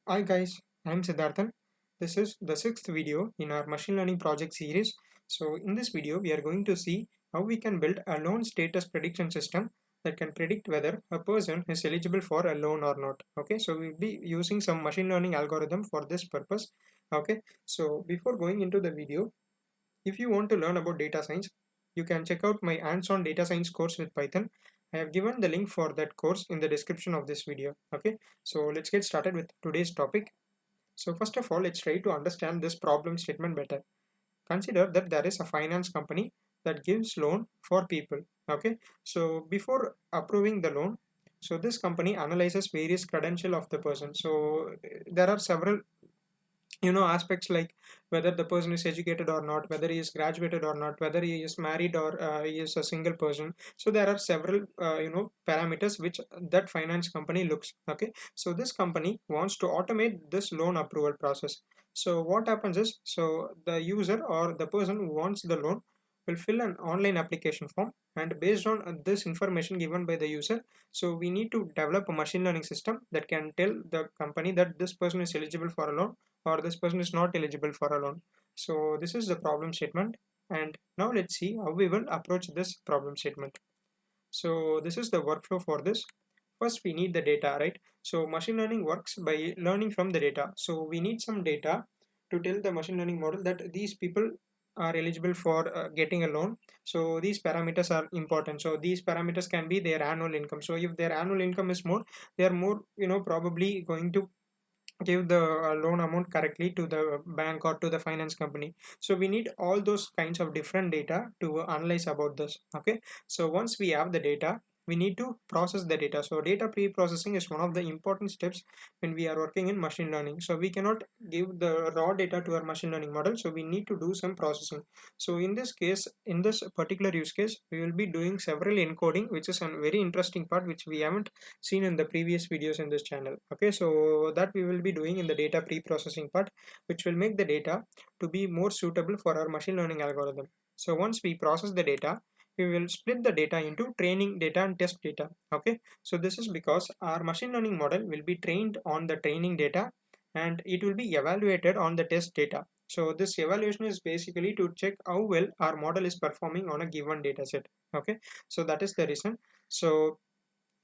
Hi guys, I'm Siddharthan. This is the sixth video in our machine learning project series. So in this video, we are going to see how we can build a loan status prediction system that can predict whether a person is eligible for a loan or not. Okay, so we'll be using some machine learning algorithm for this purpose. Okay, so before going into the video, if you want to learn about data science, you can check out my hands-on data science course with Python. I have given the link for that course in the description of this video. Okay, so let's get started with today's topic. So first of all, let's try to understand this problem statement better. Consider that there is a finance company that gives loan for people. Okay, so before approving the loan, so this company analyzes various credential of the person. So there are several aspects like whether the person is educated or not, whether he is graduated or not, whether he is married or he is a single person. So there are several parameters which that finance company looks. Okay, so this company wants to automate this loan approval process. So what happens is, so the user or the person who wants the loan will fill an online application form, and based on this information given by the user, so we need to develop a machine learning system that can tell the company that this person is eligible for a loan or this person is not eligible for a loan. So this is the problem statement, and now let's see how we will approach this problem statement. So this is the workflow for this. First we need the data, right? So machine learning works by learning from the data. So we need some data to tell the machine learning model that these people are eligible for getting a loan. So these parameters are important. So these parameters can be their annual income. So if their annual income is more, they are more probably going to give the loan amount correctly to the bank or to the finance company. So we need all those kinds of different data to analyze about this. Okay, so once we have the data, we need to process the data. So data pre-processing is one of the important steps when we are working in machine learning. So we cannot give the raw data to our machine learning model, so we need to do some processing. So in this case, in this particular use case, we will be doing several encoding, which is a very interesting part which we haven't seen in the previous videos in this channel. Okay, so that we will be doing in the data pre-processing part, which will make the data to be more suitable for our machine learning algorithm. So once we process the data, we will split the data into training data and test data. Okay, so this is because our machine learning model will be trained on the training data and it will be evaluated on the test data. So this evaluation is basically to check how well our model is performing on a given data set. Okay, so that is the reason. So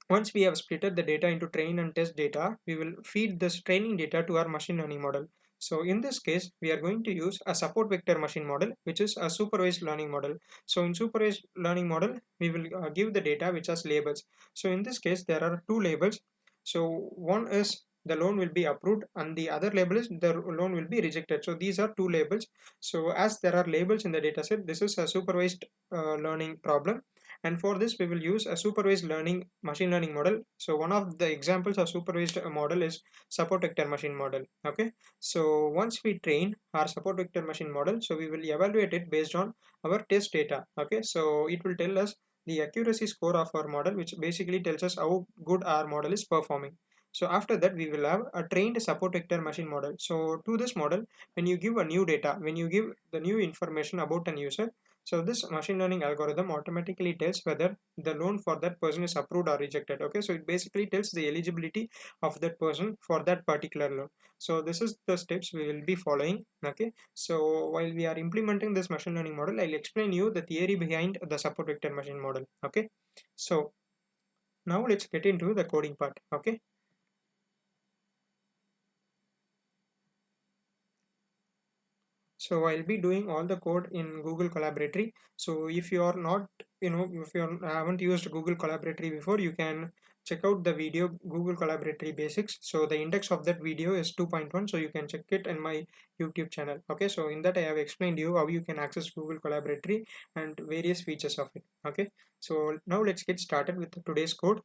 once we have splitted the data into train and test data, we will feed this training data to our machine learning model. So in this case, we are going to use a support vector machine model, which is a supervised learning model. So in supervised learning model, we will give the data which has labels. So in this case, there are two labels. So one is the loan will be approved and the other label is the loan will be rejected. So these are two labels. So as there are labels in the dataset, this is a supervised learning problem, and for this we will use a supervised learning machine learning model. So one of the examples of supervised model is support vector machine model. Okay, so once we train our support vector machine model, so we will evaluate it based on our test data. Okay, so it will tell us the accuracy score of our model, which basically tells us how good our model is performing. So after that we will have a trained support vector machine model. So to this model, when you give a new data, when you give the new information about an user, so this machine learning algorithm automatically tells whether the loan for that person is approved or rejected. Okay, so it basically tells the eligibility of that person for that particular loan. So this is the steps we will be following. Okay, so while we are implementing this machine learning model, I'll explain you the theory behind the support vector machine model. Okay, so now let's get into the coding part. Okay, so I'll be doing all the code in Google Collaboratory. So if you are not, if you haven't used Google Collaboratory before, you can check out the video Google Collaboratory Basics. So the index of that video is 2.1. So you can check it in my YouTube channel. Okay, so in that I have explained you how you can access Google Collaboratory and various features of it. Okay, so now let's get started with today's code.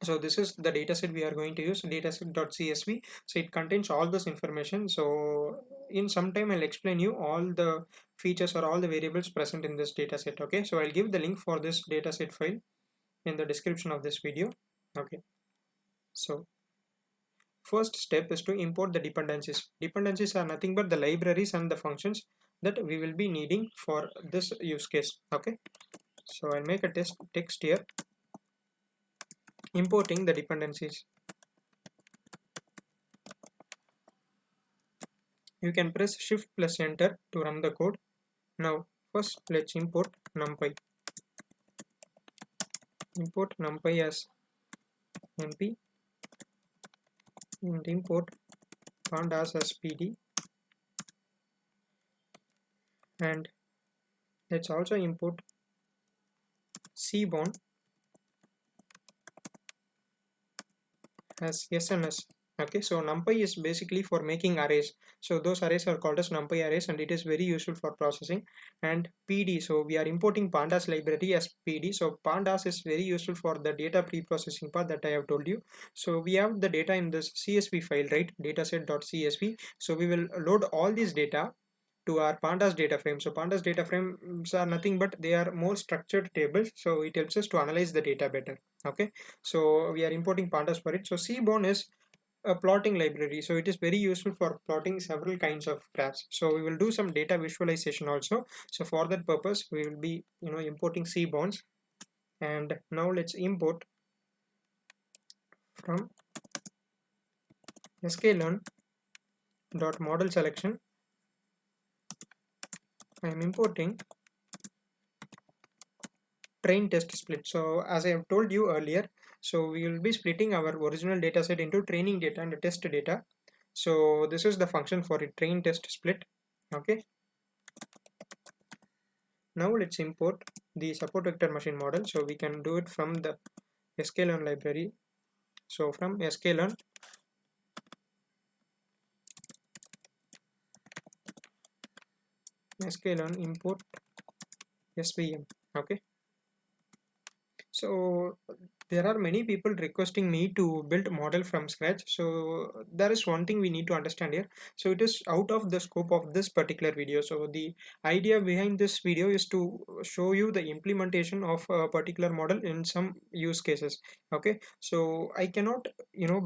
So this is the dataset we are going to use, dataset.csv. So it contains all this information. So in some time I'll explain you all the features or all the variables present in this dataset. Okay, so I'll give the link for this dataset file in the description of this video. Okay, so first step is to import the dependencies. Dependencies are nothing but the libraries and the functions that we will be needing for this use case. Okay, so I'll make a text here importing the dependencies. You can press shift plus enter to run the code. Now first let's import numpy. Import numpy as np and import pandas as pd, and let's also import cbon as SNS. Okay, so numpy is basically for making arrays. So those arrays are called as numpy arrays, and it is very useful for processing. And PD, so we are importing pandas library as PD. So pandas is very useful for the data pre-processing part that I have told you. So we have the data in this CSV file, right? Dataset.csv. So we will load all this data to our pandas data frame. So pandas data frames are nothing but they are more structured tables, so it helps us to analyze the data better. Okay, so we are importing pandas for it. So cbon is a plotting library, so it is very useful for plotting several kinds of graphs. So we will do some data visualization also. So for that purpose we will be importing cbons. And now let's import from sklearn dot model selection. I am importing train test split. So as I have told you earlier, so we will be splitting our original data set into training data and test data. So this is the function for it, train test split. Okay, now let's import the support vector machine model. So we can do it from the sklearn library. So from sklearn import svm. Okay, so there are many people requesting me to build model from scratch. So there is one thing we need to understand here. So it is out of the scope of this particular video. So the idea behind this video is to show you the implementation of a particular model in some use cases. Okay, so I cannot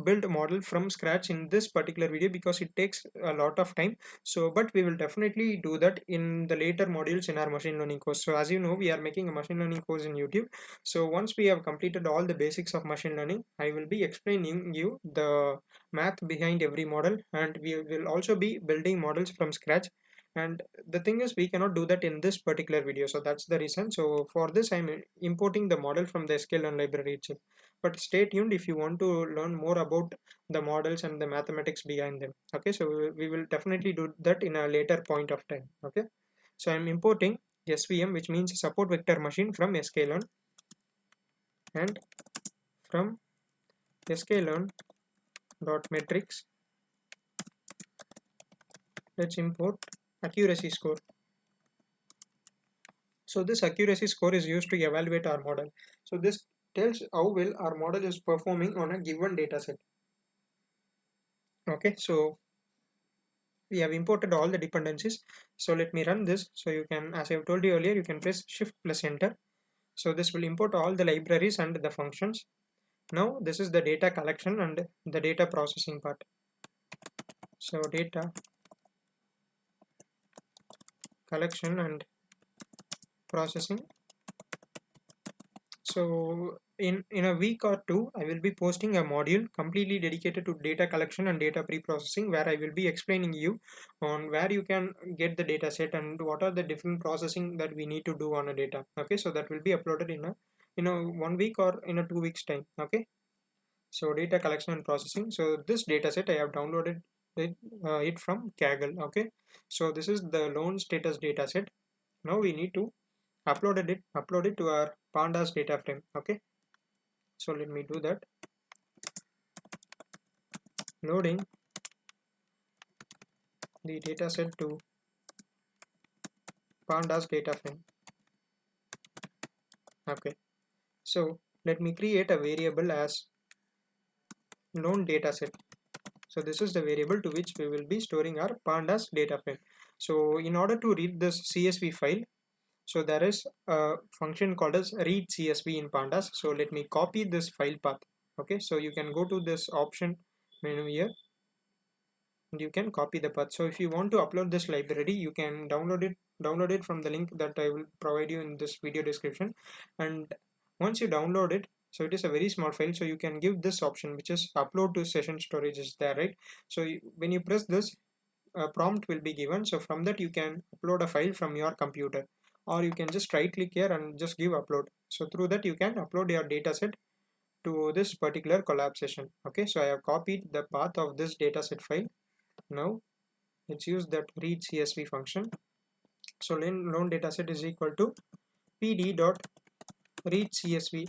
build a model from scratch in this particular video because it takes a lot of time. So but we will definitely do that in the later modules in our machine learning course. So as you know, we are making a machine learning course in YouTube. So once we have completed all the basics of machine learning, I will be explaining you the math behind every model, and we will also be building models from scratch. And the thing is, we cannot do that in this particular video, so that's the reason. So for this I'm importing the model from the sklearn library itself. But stay tuned if you want to learn more about the models and the mathematics behind them. Okay, so we will definitely do that in a later point of time. Okay, so I'm importing svm, which means support vector machine, from sklearn. And from sklearn dot metrics, let's import accuracy score. So this accuracy score is used to evaluate our model. So this tells how well our model is performing on a given data set. Okay, so we have imported all the dependencies. So let me run this. So you can, as I have told you earlier, you can press shift plus enter. So this will import all the libraries and the functions. Now this is the data collection and the data processing part. So data collection and processing. So in a week or two, I will be posting a module completely dedicated to data collection and data pre-processing, where I will be explaining you on where you can get the data set and what are the different processing that we need to do on a data. Okay, so that will be uploaded in a 1 week or in a 2 weeks time. Okay, so data collection and processing. So this data set I have downloaded it from Kaggle. Okay, so this is the loan status data set. Now we need to upload it to our pandas data frame. Okay, so let me do that. Loading the data set to pandas data frame. Okay, so let me create a variable as loan data set. So this is the variable to which we will be storing our pandas data frame. So in order to read this CSV file, so there is a function called as read CSV in pandas. So let me copy this file path. Okay, so you can go to this option menu here and you can copy the path. So if you want to upload this library, you can download it from the link that I will provide you in this video description. And once you download it, so it is a very small file, so you can give this option, which is upload to session storage, is there, right? So when you press this, a prompt will be given. So from that you can upload a file from your computer, or you can just right click here and just give upload. So through that you can upload your dataset to this particular collab session. Okay, so I have copied the path of this dataset file. Now let's use that read CSV function. So loan dataset is equal to pd dot read CSV.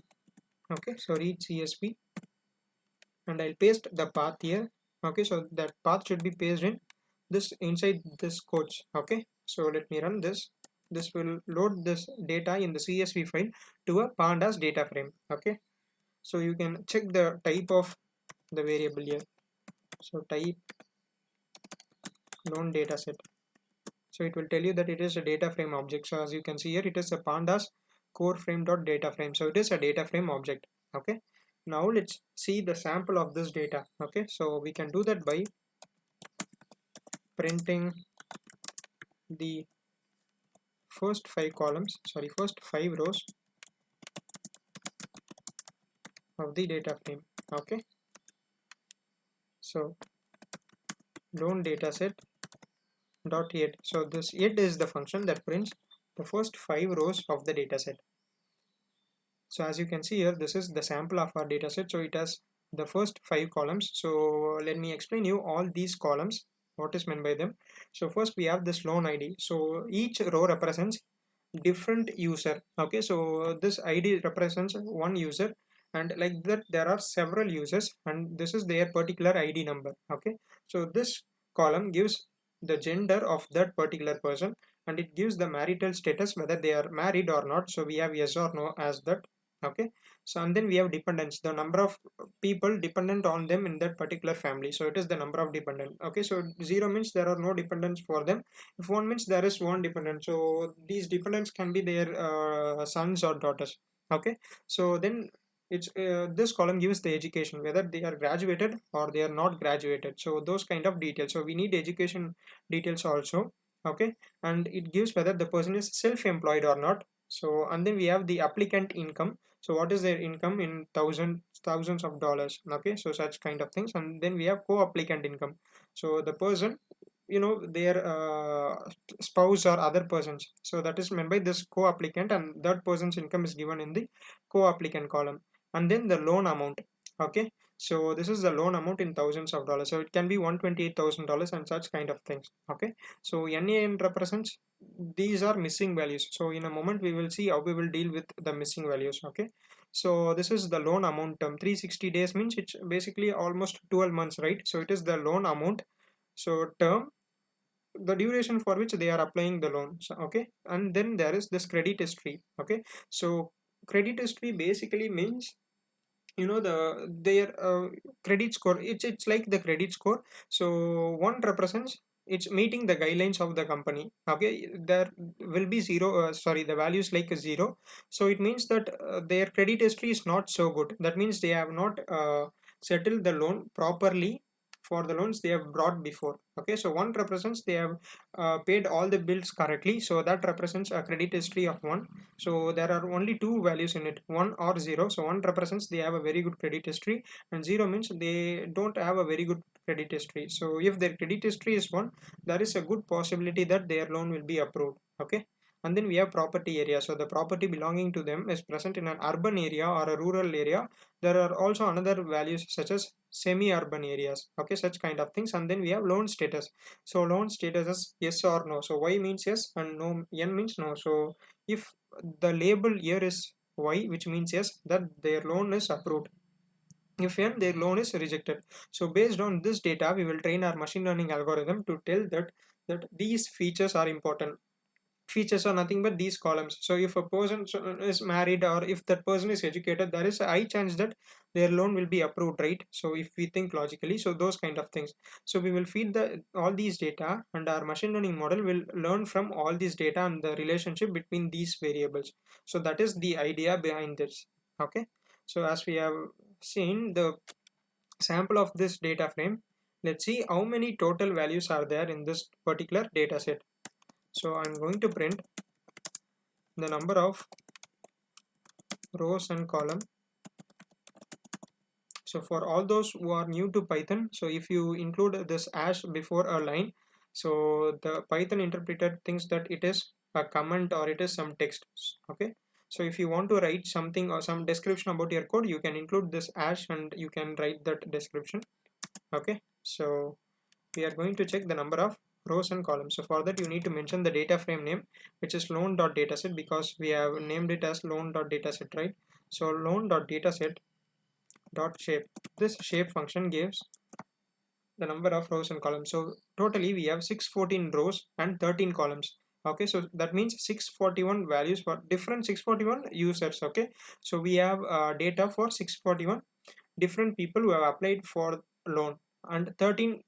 Okay, so read CSV, and I'll paste the path here. Okay, so that path should be pasted in this inside this coach. Okay, so let me run this. This will load this data in the CSV file to a pandas data frame. Okay, so you can check the type of the variable here. So type loan dataset. So it will tell you that it is a data frame object. So as you can see here, it is a pandas core frame dot data frame. So it is a data frame object. Okay, now let's see the sample of this data. Okay, so we can do that by printing the first first five rows of the data frame. Okay, so loan dataset dot yet. So this yet is the function that prints the first five rows of the dataset. So as you can see here, this is the sample of our dataset. So it has the first five columns. So let me explain you all these columns, what is meant by them. So first we have this loan ID. So each row represents different user. Okay, so this ID represents one user, and like that there are several users, and this is their particular ID number. Okay, so this column gives the gender of that particular person, and it gives the marital status, whether they are married or not. So we have yes or no as that. Okay, so and then we have dependents, the number of people dependent on them in that particular family. So it is the number of dependent. Okay, so 0 means there are no dependents for them. If 1 means there is one dependent. So these dependents can be their sons or daughters. Okay, so then it's this column gives the education, whether they are graduated or they are not graduated. So those kind of details. So we need education details also. Okay, and it gives whether the person is self-employed or not. So and then we have the applicant income. So what is their income in thousands of dollars. Okay, so such kind of things. And then we have co-applicant income. So the person, their spouse or other persons. So that is meant by this co-applicant, and that person's income is given in the co-applicant column. And then the loan amount. Okay, so this is the loan amount in thousands of dollars. So it can be $128,000 and such kind of things. Okay, so NAN represents these are missing values. So in a moment we will see how we will deal with the missing values. Okay, so this is the loan amount term. 360 days means it's basically almost 12 months, right? So it is the loan amount. So term, the duration for which they are applying the loan. So, okay, and then there is this credit history. Okay, so credit history basically means their credit score. It's like the credit score. So one represents it's meeting the guidelines of the company. Okay, there will be zero, the value is like a zero. So it means that their credit history is not so good. That means they have not settled the loan properly for the loans they have brought before. Okay, so one represents they have paid all the bills correctly. So that represents a credit history of one. So there are only two values in it, 1 or 0. So 1 represents they have a very good credit history, and 0 means they don't have a very good credit history. So if their credit history is 1, there is a good possibility that their loan will be approved. Okay, and then we have property area. So the property belonging to them is present in an urban area or a rural area. There are also another values such as semi-urban areas. Okay, such kind of things. And then we have loan status. So loan status is yes or no. So Y means yes and no, N means no. So if the label here is Y, which means yes, that their loan is approved. If N, their loan is rejected. So based on this data, we will train our machine learning algorithm to tell that these features are important. Features are nothing but these columns. So if a person is married or if that person is educated, there is a high chance that their loan will be approved, right? So if we think logically, so those kind of things. So we will feed all these data, and our machine learning model will learn from all these data and the relationship between these variables. So that is the idea behind this. Okay, so as we have seen the sample of this data frame, let's see how many total values are there in this particular data set. So I'm going to print the number of rows and column. So for all those who are new to Python, so if you include this hash before a line, So the Python interpreter thinks that it is a comment or it is some text. Okay, so if you want to write something or some description about your code, you can include this hash and you can write that description. Okay, so we are going to check the number of rows and columns. So for that you need to mention the data frame name, which is loan.dataset, because we have named it as loan.dataset, right? So loan.dataset dot shape. This shape function gives the number of rows and columns. So totally we have 614 rows and 13 columns. Okay, so that means 641 values for different 641 users. Okay, so we have data for 641 different people who have applied for loan, and 13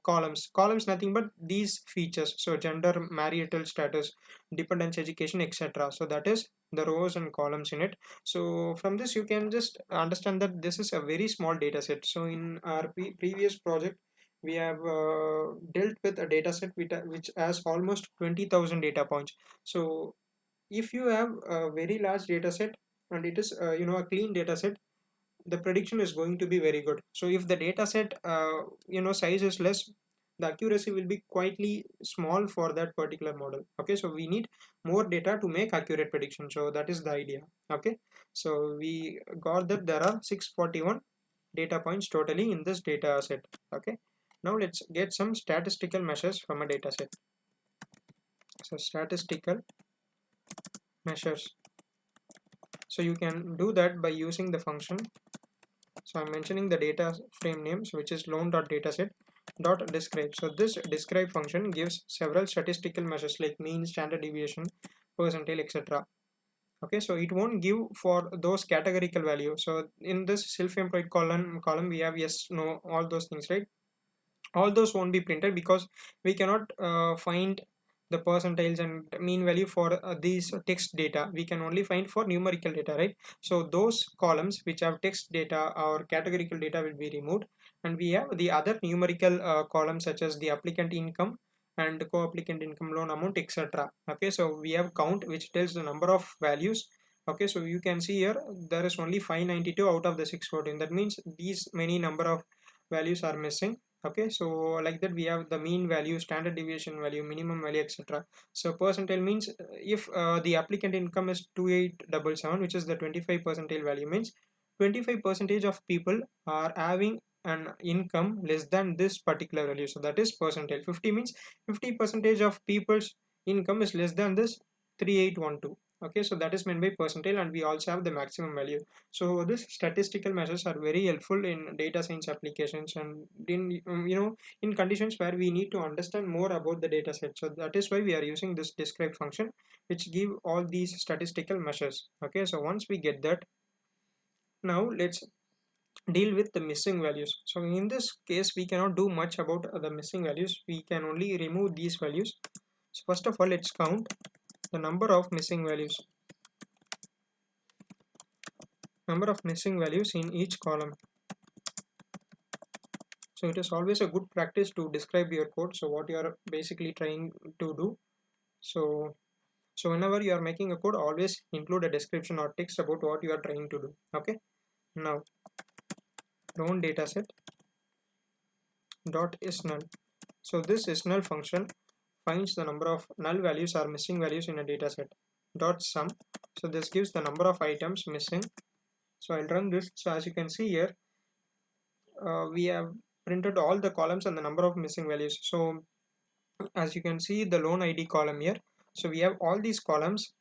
columns nothing but these features, so gender, marital status, dependence, education, etc. So that is the rows and columns in it. So from this you can just understand that this is a very small data set. So in our previous project we have dealt with a data set which has almost 20,000 data points. So if you have a very large data set and it is a clean data set, the prediction is going to be very good. So if the data set size is less, the accuracy will be quietly small for that particular model. Okay, so we need more data to make accurate prediction. So that is the idea. Okay, so we got that there are 641 data points totally in this data set. Okay, now let's get some statistical measures from a data set. So statistical measures, so you can do that by using the function. So I'm mentioning the data frame names, which is loan.dataset.describe. So this describe function gives several statistical measures like mean, standard deviation, percentile, etc. Okay, so it won't give for those categorical values. So in this self-employed column we have yes, no, all those things, right? All those won't be printed because we cannot find the percentiles and mean value for these text data. We can only find for numerical data, right? So those columns which have text data or categorical data will be removed, and we have the other numerical columns such as the applicant income and co-applicant income, loan amount, etc. Okay, so we have count which tells the number of values. Okay, so you can see here there is only 592 out of the 614. That means these many number of values are missing. Okay, so like that we have the mean value, standard deviation value, minimum value, etc. So percentile means if the applicant income is 2877, which is the 25 percentile value, means 25 percentage of people are having an income less than this particular value, so that is percentile. 50 means 50 percentage of people's income is less than this 3812. Okay, so that is meant by percentile, and we also have the maximum value. So these statistical measures are very helpful in data science applications and in in conditions where we need to understand more about the data set. So that is why we are using this describe function, which give all these statistical measures. Okay, so once we get that, now let's deal with the missing values. So in this case we cannot do much about the missing values. We can only remove these values. So first of all, let's count the number of missing values in each column. So it is always a good practice to describe your code, so what you are basically trying to do. So whenever you are making a code, always include a description or text about what you are trying to do. Okay, now loan dataset dot is null. So this is null function finds the number of null values or missing values in a dataset. Dot sum, so this gives the number of items missing. So I'll run this. So as you can see here, we have printed all the columns and the number of missing values. So as you can see the loan ID column here, so we have all these columns.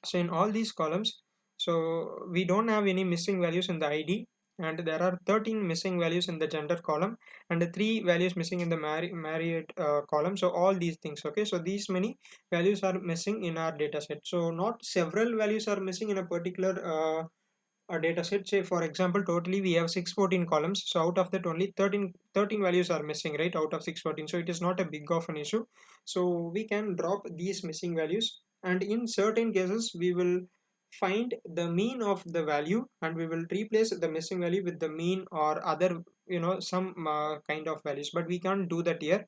So in all these columns, so we don't have any missing values in the ID, and there are 13 missing values in the gender column and 3 values missing in the married column. So all these things, okay, so these many values are missing in our data set. So not several values are missing in a particular a data set. Say for example, totally we have 614 columns, so out of that only 13 values are missing, right, out of 614. So it is not a big of an issue. So we can drop these missing values, and in certain cases we will find the mean of the value and we will replace the missing value with the mean or other some kind of values. But we can't do that here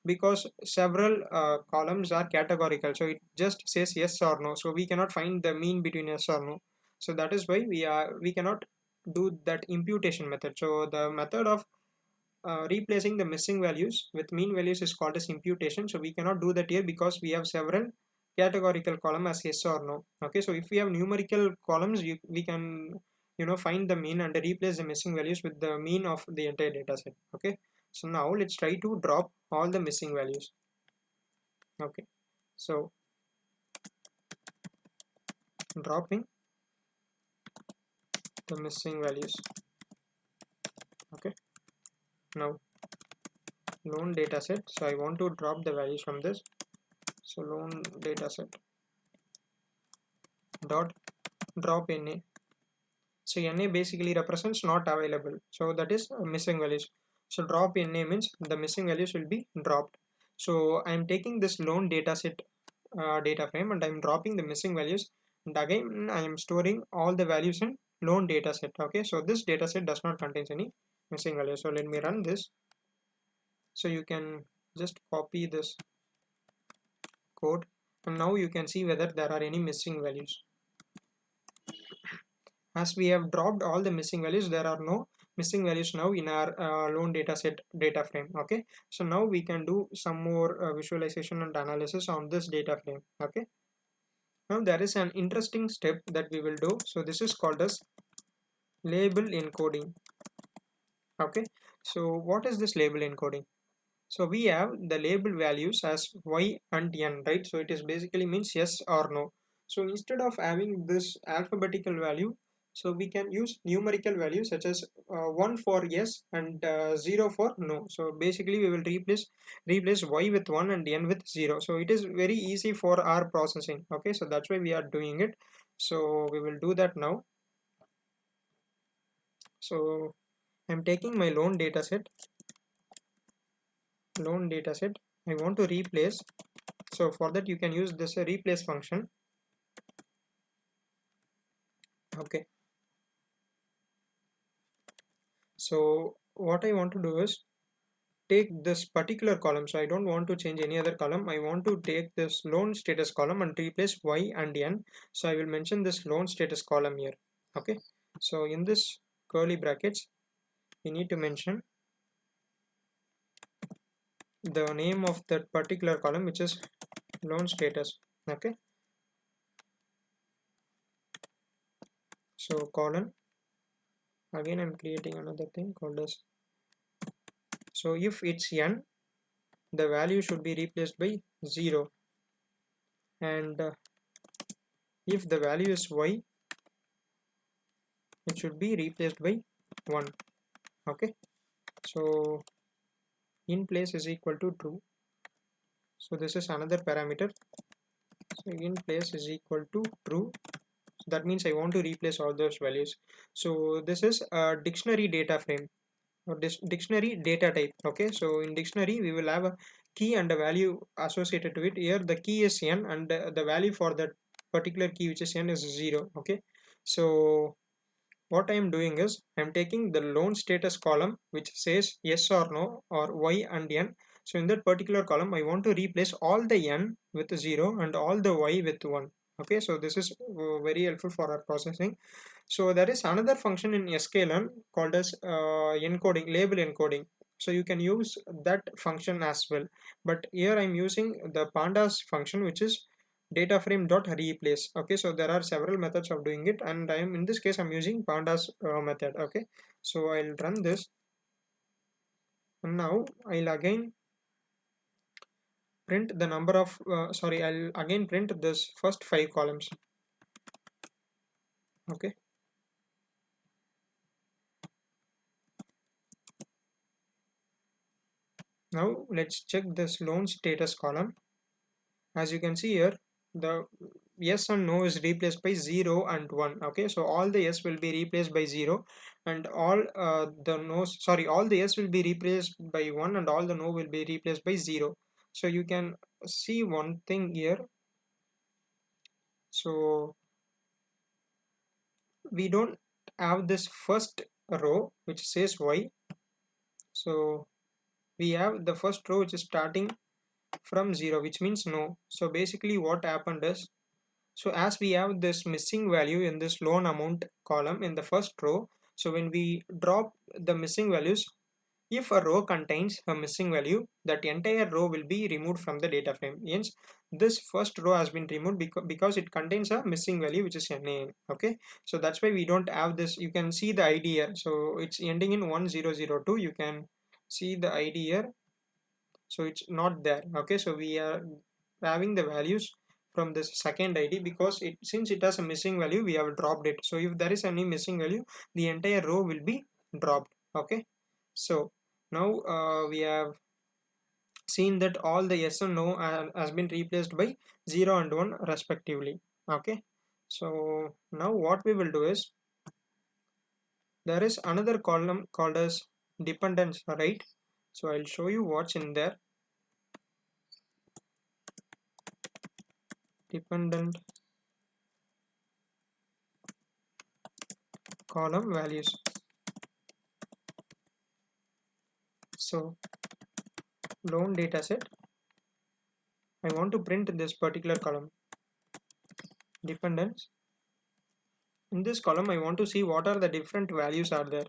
because several columns are categorical, so it just says yes or no, so we cannot find the mean between yes or no. So that is why we cannot do that imputation method. So the method of replacing the missing values with mean values is called as imputation. So we cannot do that here because we have several categorical column as yes or no. Okay, so if we have numerical columns, we can find the mean and replace the missing values with the mean of the entire data set. Okay, so now let's try to drop all the missing values. Okay, so dropping the missing values. Okay, now loan data set. So I want to drop the values from this. So loan data set dot drop NA. So NA basically represents not available, so that is missing values. So drop NA means the missing values will be dropped. So I am taking this loan data set data frame and I am dropping the missing values, and again I am storing all the values in loan data set. Okay, so this data set does not contain any missing values. So let me run this. So you can just copy this code, and now you can see whether there are any missing values. As we have dropped all the missing values, there are no missing values now in our loan data set data frame. Okay, so now we can do some more visualization and analysis on this data frame. Okay, now there is an interesting step that we will do. So this is called as label encoding. Okay, so what is this label encoding? So we have the label values as y and n, right? So it is basically means yes or no. So instead of having this alphabetical value, so we can use numerical values such as 1 for yes and 0 for no. So basically we will replace y with 1 and n with 0. So it is very easy for our processing. Okay, so that's why we are doing it. So we will do that now. So I'm taking my loan data set. I want to replace. So for that you can use this replace function. Okay, so what I want to do is take this particular column. So I don't want to change any other column. I want to take this loan status column and replace y and n. So I will mention this loan status column here. Okay, so in this curly brackets we need to mention the name of that particular column, which is loan status. Okay, so colon, again I'm creating another thing called as, so if it's n, the value should be replaced by 0, and if the value is y, it should be replaced by 1. Okay, so in place is equal to true. So this is another parameter. So in place is equal to true. So that means I want to replace all those values. So this is a dictionary data frame or this dictionary data type. Okay, so in dictionary we will have a key and a value associated to it. Here the key is n and the value for that particular key, which is n, is 0. Okay, so what I am doing is I am taking the loan status column which says yes or no or y and n. So in that particular column I want to replace all the n with 0 and all the y with 1. Okay, so this is very helpful for our processing. So there is another function in sklearn called as encoding, label encoding. So you can use that function as well, but here I'm using the pandas function, which is data frame dot replace. Okay, so there are several methods of doing it, and I am in this case I'm using pandas method. Okay, so I'll run this, and now I'll again print the number of I'll again print this first 5 columns. Okay, now let's check this loan status column. As you can see here, the yes and no is replaced by 0 and 1. Okay, so all the yes will be replaced by 0, and all all the yes will be replaced by 1, and all the no will be replaced by 0. So you can see one thing here. So we don't have this first row which says y. So we have the first row which is starting from 0, which means no. So basically what happened is, so as we have this missing value in this loan amount column in the first row, so when we drop the missing values, If a row contains a missing value, that entire row will be removed from the data frame. Hence, this first row has been removed because it contains a missing value, which is a name. Okay, so that's why we don't have this. You can see the ID here. So it's ending in 1002. You can see the ID here. So it's not there. Okay, so we are having the values from this second ID because since it has a missing value, we have dropped it. So if there is any missing value, the entire row will be dropped. Okay, so now we have seen that all the yes and no has been replaced by 0 and 1 respectively. Okay, so now what we will do is, there is another column called as dependence, right? So I'll show you what's in there. Dependent column values. So loan dataset, I want to print this particular column, dependence. In this column I want to see what are the different values are there.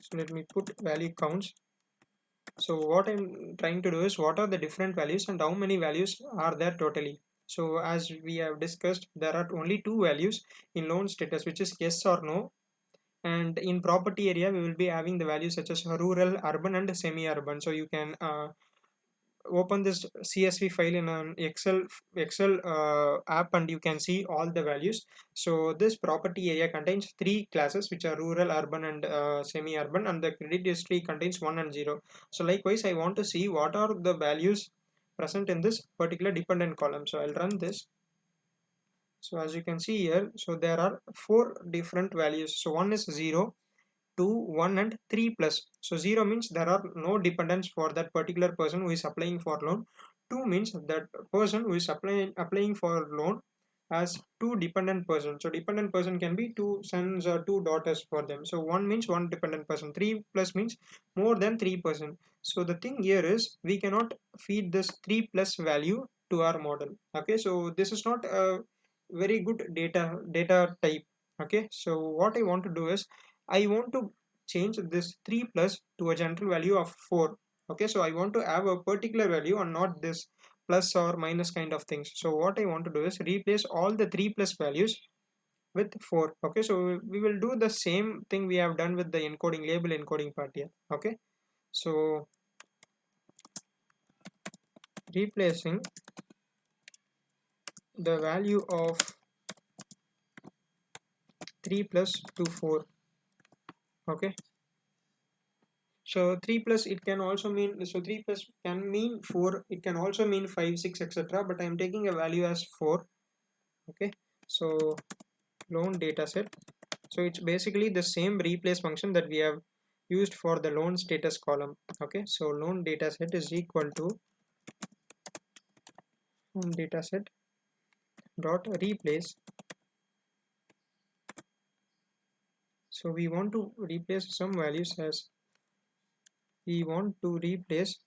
So let me put value counts. So what I'm trying to do is, what are the different values and how many values are there totally. So as we have discussed, there are only two values in loan status, which is yes or no. And in property area, we will be having the values such as rural, urban and semi-urban. So you can open this CSV file in an Excel app, and you can see all the values. So this property area contains three classes, which are rural, urban and semi-urban, and the credit history contains 1 and 0. So likewise, I want to see what are the values present in this particular dependent column. So I'll run this. So as you can see here, so there are four different values. So one is 0, 2, 1 and 3 plus. So 0 means there are no dependents for that particular person who is applying for loan. 2 means that person who is applying for loan has two dependent person. So dependent person can be two sons or two daughters for them. So 1 means one dependent person. 3 plus means more than 3%. So the thing here is, we cannot feed this 3 plus value to our model. Okay, so this is not a very good data type. Okay, so what I want to do is, I want to change this 3 plus to a general value of 4. Okay, so I want to have a particular value and not this plus or minus kind of things. So what I want to do is replace all the 3 plus values with 4. Okay, so we will do the same thing we have done with the encoding, label encoding part here. Okay, so replacing the value of 3 plus to 4. Okay, so 3 plus, it can also mean, so 3 plus can mean 4, it can also mean 5, 6, etc. But I am taking a value as 4. Okay, so loan dataset. So it's basically the same replace function that we have used for the loan status column. Okay, so loan dataset is equal to loan dataset dot replace. So we want to replace some values, as we want to replace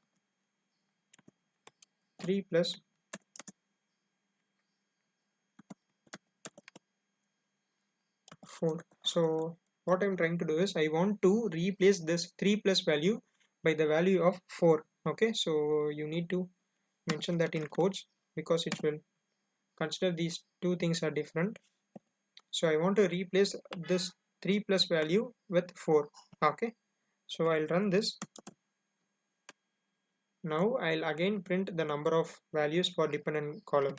3 plus 4. So what I'm trying to do is, I want to replace this 3 plus value by the value of 4. Okay, so you need to mention that in quotes because it will consider these two things are different. So I want to replace this 3 plus value with 4. Okay, so I'll run this. Now I'll again print the number of values for dependent column.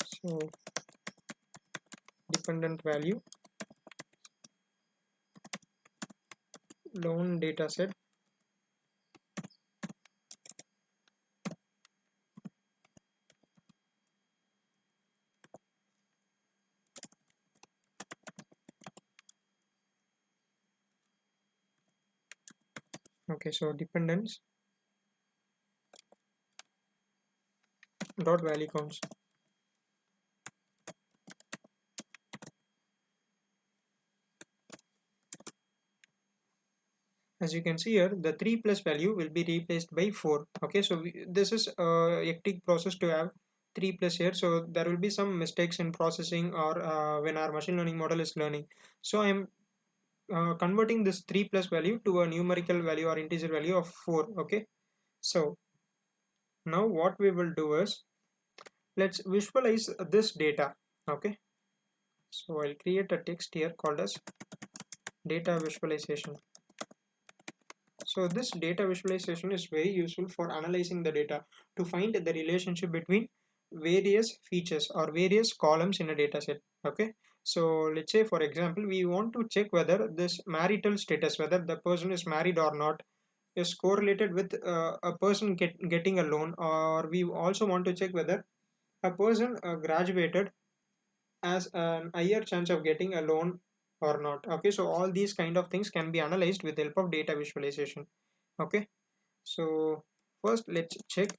So dependent value, loan dataset, okay, so dependence dot value counts. As you can see here, the 3 plus value will be replaced by 4. Okay, so this is a hectic process to have 3 plus here, so there will be some mistakes in processing or when our machine learning model is learning. So I am converting this 3 plus value to a numerical value or integer value of 4. Okay, so now what we will do is, let's visualize this data. Okay, so I'll create a text here called as data visualization. So this data visualization is very useful for analyzing the data to find the relationship between various features or various columns in a data set. Okay, so let's say for example we want to check whether this marital status, whether the person is married or not, is correlated with a person getting a loan, or we also want to check whether a person graduated as an higher chance of getting a loan or not. Okay, so all these kind of things can be analyzed with the help of data visualization. Okay, so first let's check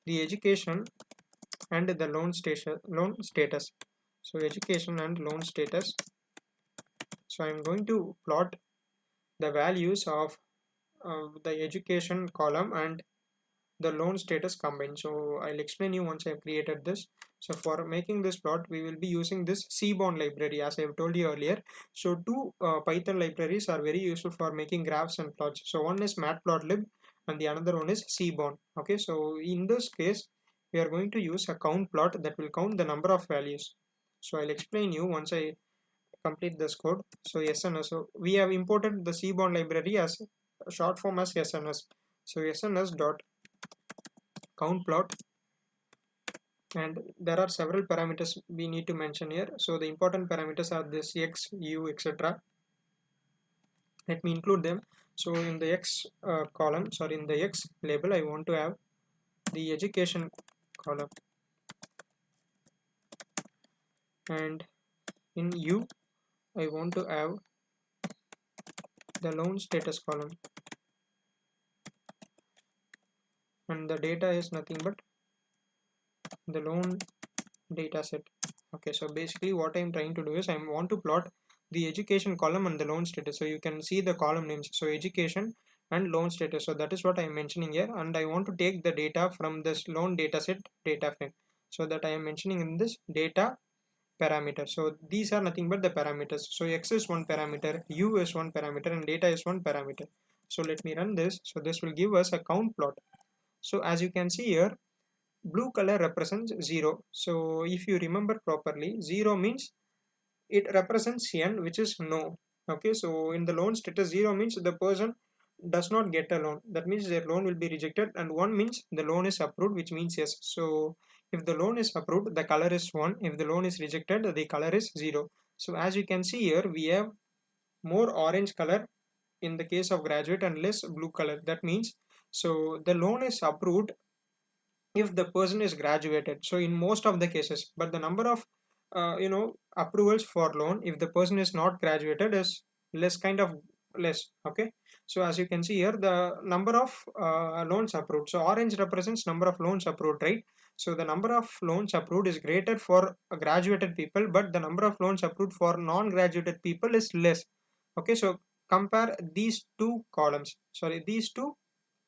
the education and the loan status. So education and loan status. So I'm going to plot the values of the education column and the loan status combined. So I'll explain you once I've created this. So for making this plot, we will be using this Seaborn library as I've told you earlier. So two Python libraries are very useful for making graphs and plots. So one is matplotlib and the another one is Seaborn. Okay, so in this case, we are going to use a count plot that will count the number of values. So I'll explain you once I complete this code. So SNS, so we have imported the Seaborn library as short form as SNS. So SNS dot count plot, and there are several parameters we need to mention here. So the important parameters are this x, u, etc. Let me include them. So in the x column, sorry, in the x label, I want to have the education column, and in u I want to have the loan status column, and the data is nothing but the loan data set. Okay, so basically what I'm trying to do is I want to plot the education column and the loan status. So you can see the column names, so education and loan status. So that is what I'm mentioning here, and I want to take the data from this loan data set data frame, so that I am mentioning in this data parameter. So these are nothing but the parameters. So x is one parameter, u is one parameter, and data is one parameter. So let me run this. So this will give us a count plot. So as you can see here, blue color represents 0. So if you remember properly, 0 means it represents n, which is no. Okay, so in the loan status, 0 means the person does not get a loan, that means their loan will be rejected, and 1 means the loan is approved, which means yes. So if the loan is approved, the color is 1. If the loan is rejected, the color is 0. So as you can see here, we have more orange color in the case of graduate and less blue color. That means, so the loan is approved if the person is graduated, so in most of the cases, but the number of approvals for loan if the person is not graduated is less, kind of less. Okay, so as you can see here, the number of loans approved, so orange represents number of loans approved, right? So the number of loans approved is greater for graduated people, but the number of loans approved for non-graduated people is less. Okay, so compare these two columns, sorry, these two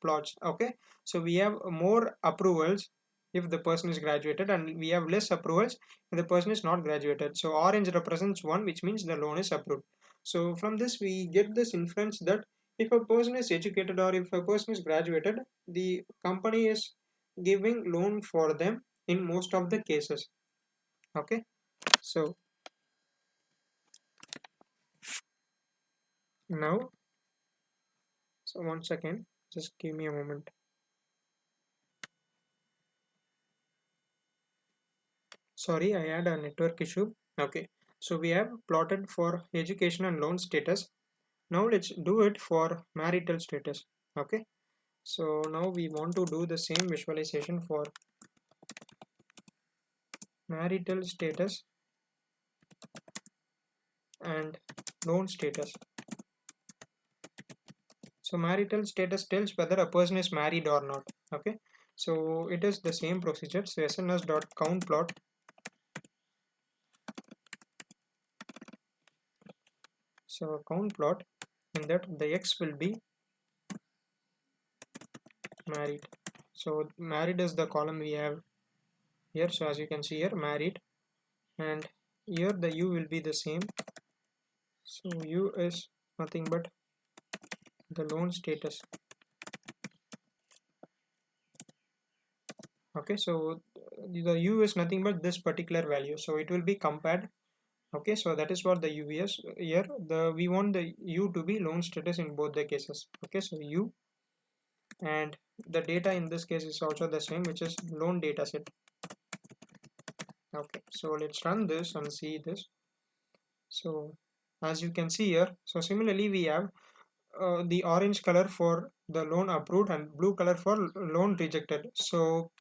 plots. Okay, so we have more approvals if the person is graduated, and we have less approvals if the person is not graduated. So orange represents 1, which means the loan is approved. So from this we get this inference that if a person is educated or if a person is graduated, the company is giving loan for them in most of the cases. Okay, so now, so 1 second, just give me a moment. Sorry, I had a network issue. Okay, so we have plotted for education and loan status. Now let's do it for marital status. Okay, so now we want to do the same visualization for marital status and loan status. So marital status tells whether a person is married or not. Okay, so it is the same procedure. So sns dot count plot. So count plot, in that the x will be married. So married is the column we have here. So as you can see here, married, and here the U will be the same. So U is nothing but the loan status. Okay, so the U is nothing but this particular value, so it will be compared. Okay, so that is what the U is here. We want the U to be loan status in both the cases. Okay, so U, and the data in this case is also the same, which is loan data set. Okay, so let's run this and see this. So as you can see here, so similarly we have the orange color for the loan approved and blue color for loan rejected. So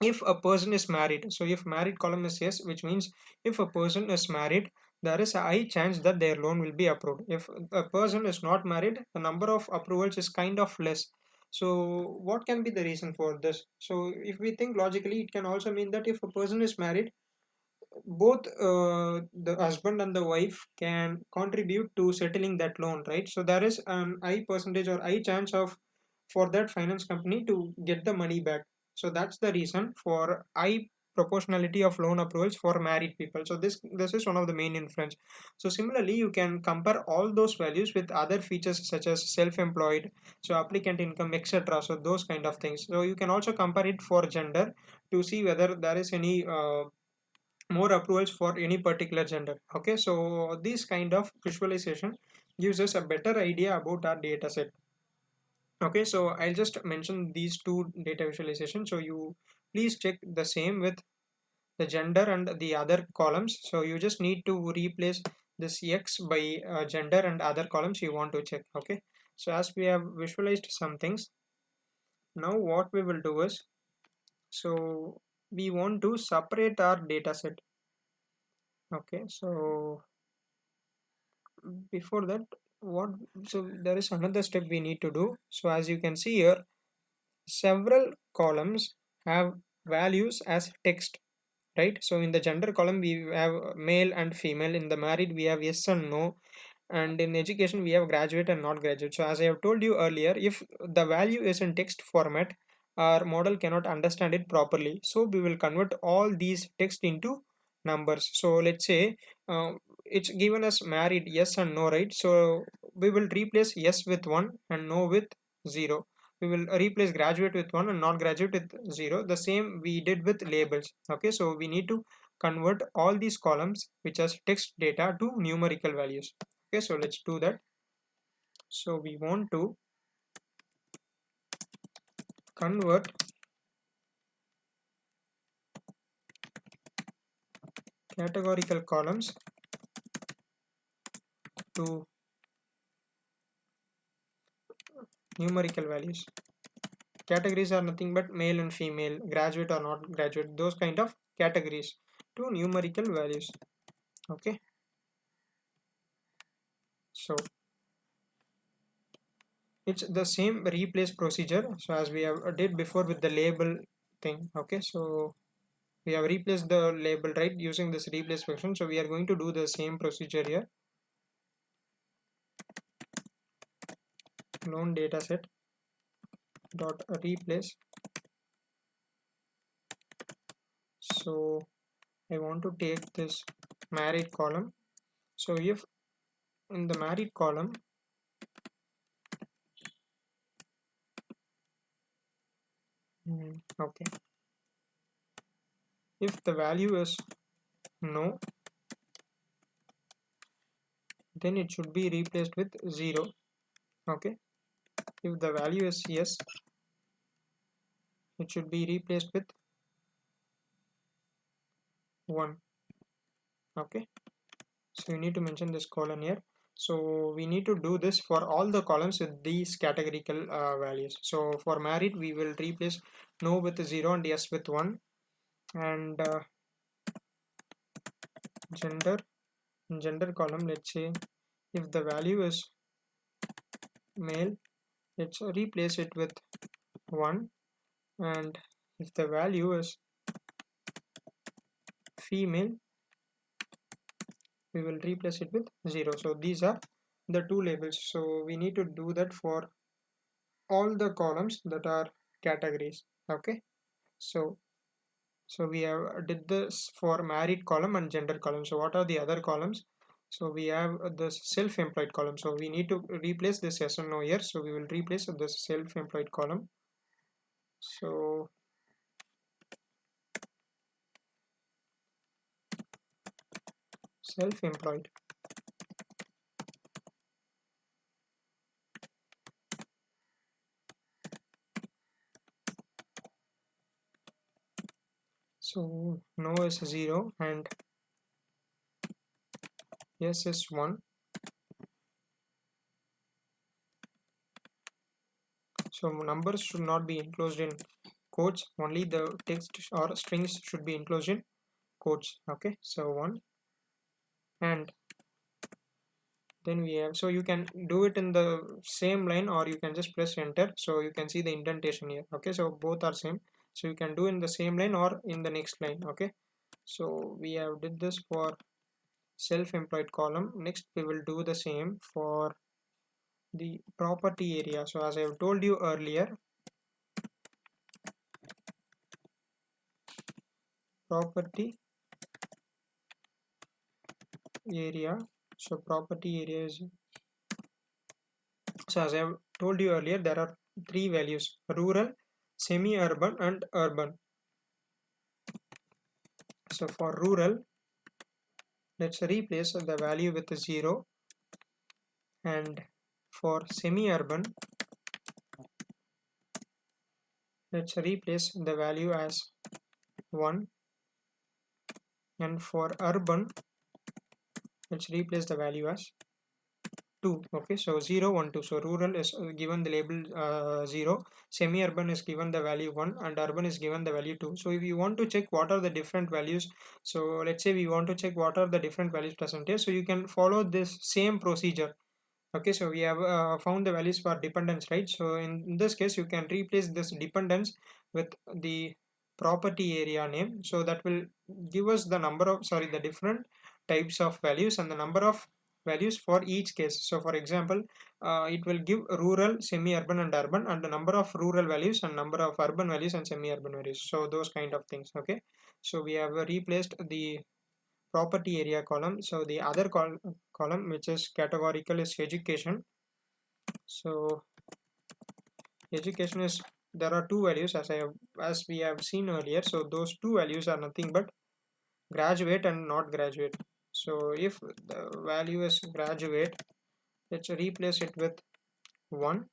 if a person is married, so if married column is yes, which means if a person is married, there is a high chance that their loan will be approved. If a person is not married, the number of approvals is kind of less. So what can be the reason for this? So if we think logically, it can also mean that if a person is married, both the husband and the wife can contribute to settling that loan, right? So there is an high percentage or high chance of for that finance company to get the money back. So that's the reason for high proportionality of loan approvals for married people. So this is one of the main influence. So similarly, you can compare all those values with other features such as self-employed, so applicant income, etc. So those kind of things. So you can also compare it for gender to see whether there is any more approvals for any particular gender. Okay, so this kind of visualization gives us a better idea about our data set. Okay, so I'll just mention these two data visualization, so you please check the same with the gender and the other columns. So you just need to replace this X by gender and other columns you want to check. Okay, so as we have visualized some things, now what we will do is, so we want to separate our data set. Okay, so before that, what, so there is another step we need to do. So as you can see here, several columns have values as text, right? So in the gender column we have male and female, in the married we have yes and no, and in education we have graduate and not graduate. So as I have told you earlier, if the value is in text format, our model cannot understand it properly, so we will convert all these text into numbers. So let's say it's given as married yes and no, right? So we will replace yes with 1 and no with 0. We will replace graduate with 1 and not graduate with 0. The same we did with labels. Okay, so we need to convert all these columns which has text data to numerical values. Okay, so let's do that. So we want to convert categorical columns to numerical values. Categories are nothing but male and female, graduate or not graduate, those kind of categories to numerical values. Okay, so it's the same replace procedure, so as we have did before with the label thing. Okay, so we have replaced the label, right, using this replace function. So we are going to do the same procedure here. Loan dataset dot replace. So I want to take this married column. So if in the married column okay, if the value is no, then it should be replaced with 0. Okay, if the value is yes, it should be replaced with 1. Okay, so you need to mention this colon here. So we need to do this for all the columns with these categorical values. So for married we will replace no with 0 and yes with 1, and gender, in gender column, let's say if the value is male, let's replace it with 1, and if the value is female, we will replace it with 0. So these are the two labels. So we need to do that for all the columns that are categories. Okay, so So we have did this for married column and gender column. So what are the other columns? So we have this self-employed column. So we need to replace this yes or no here. So we will replace this self-employed column. So self-employed. So no is 0 and yes is 1. So numbers should not be enclosed in quotes, only the text or strings should be enclosed in quotes. Okay, so 1, and then we have, so you can do it in the same line or you can just press enter, so you can see the indentation here. Okay, so both are same, so you can do in the same line or in the next line. Okay, so we have did this for self-employed column. Next we will do the same for the property area. So as I have told you earlier, property area, so property area is, so as I have told you earlier, there are three values: rural, semi-urban and urban. So for rural, let's replace the value with 0, and for semi-urban, let's replace the value as 1, and for urban, let's replace the value as 2. Okay, so 0 1 2. So rural is given the label 0, semi-urban is given the value 1, and urban is given the value 2. So if you want to check what are the different values, so let's say we want to check what are the different values present here, so you can follow this same procedure. Okay, so we have found the values for dependence, right? So in this case you can replace this dependence with the property area name, so that will give us the number of, sorry, the different types of values and the number of values for each case. So for example, it will give rural, semi-urban and urban, and the number of rural values and number of urban values and semi-urban values, so those kind of things. Okay, so we have replaced the property area column. So the other column which is categorical is education. So education is, there are two values as we have seen earlier. So those two values are nothing but graduate and not graduate. So if the value is graduate, let's replace it with 1,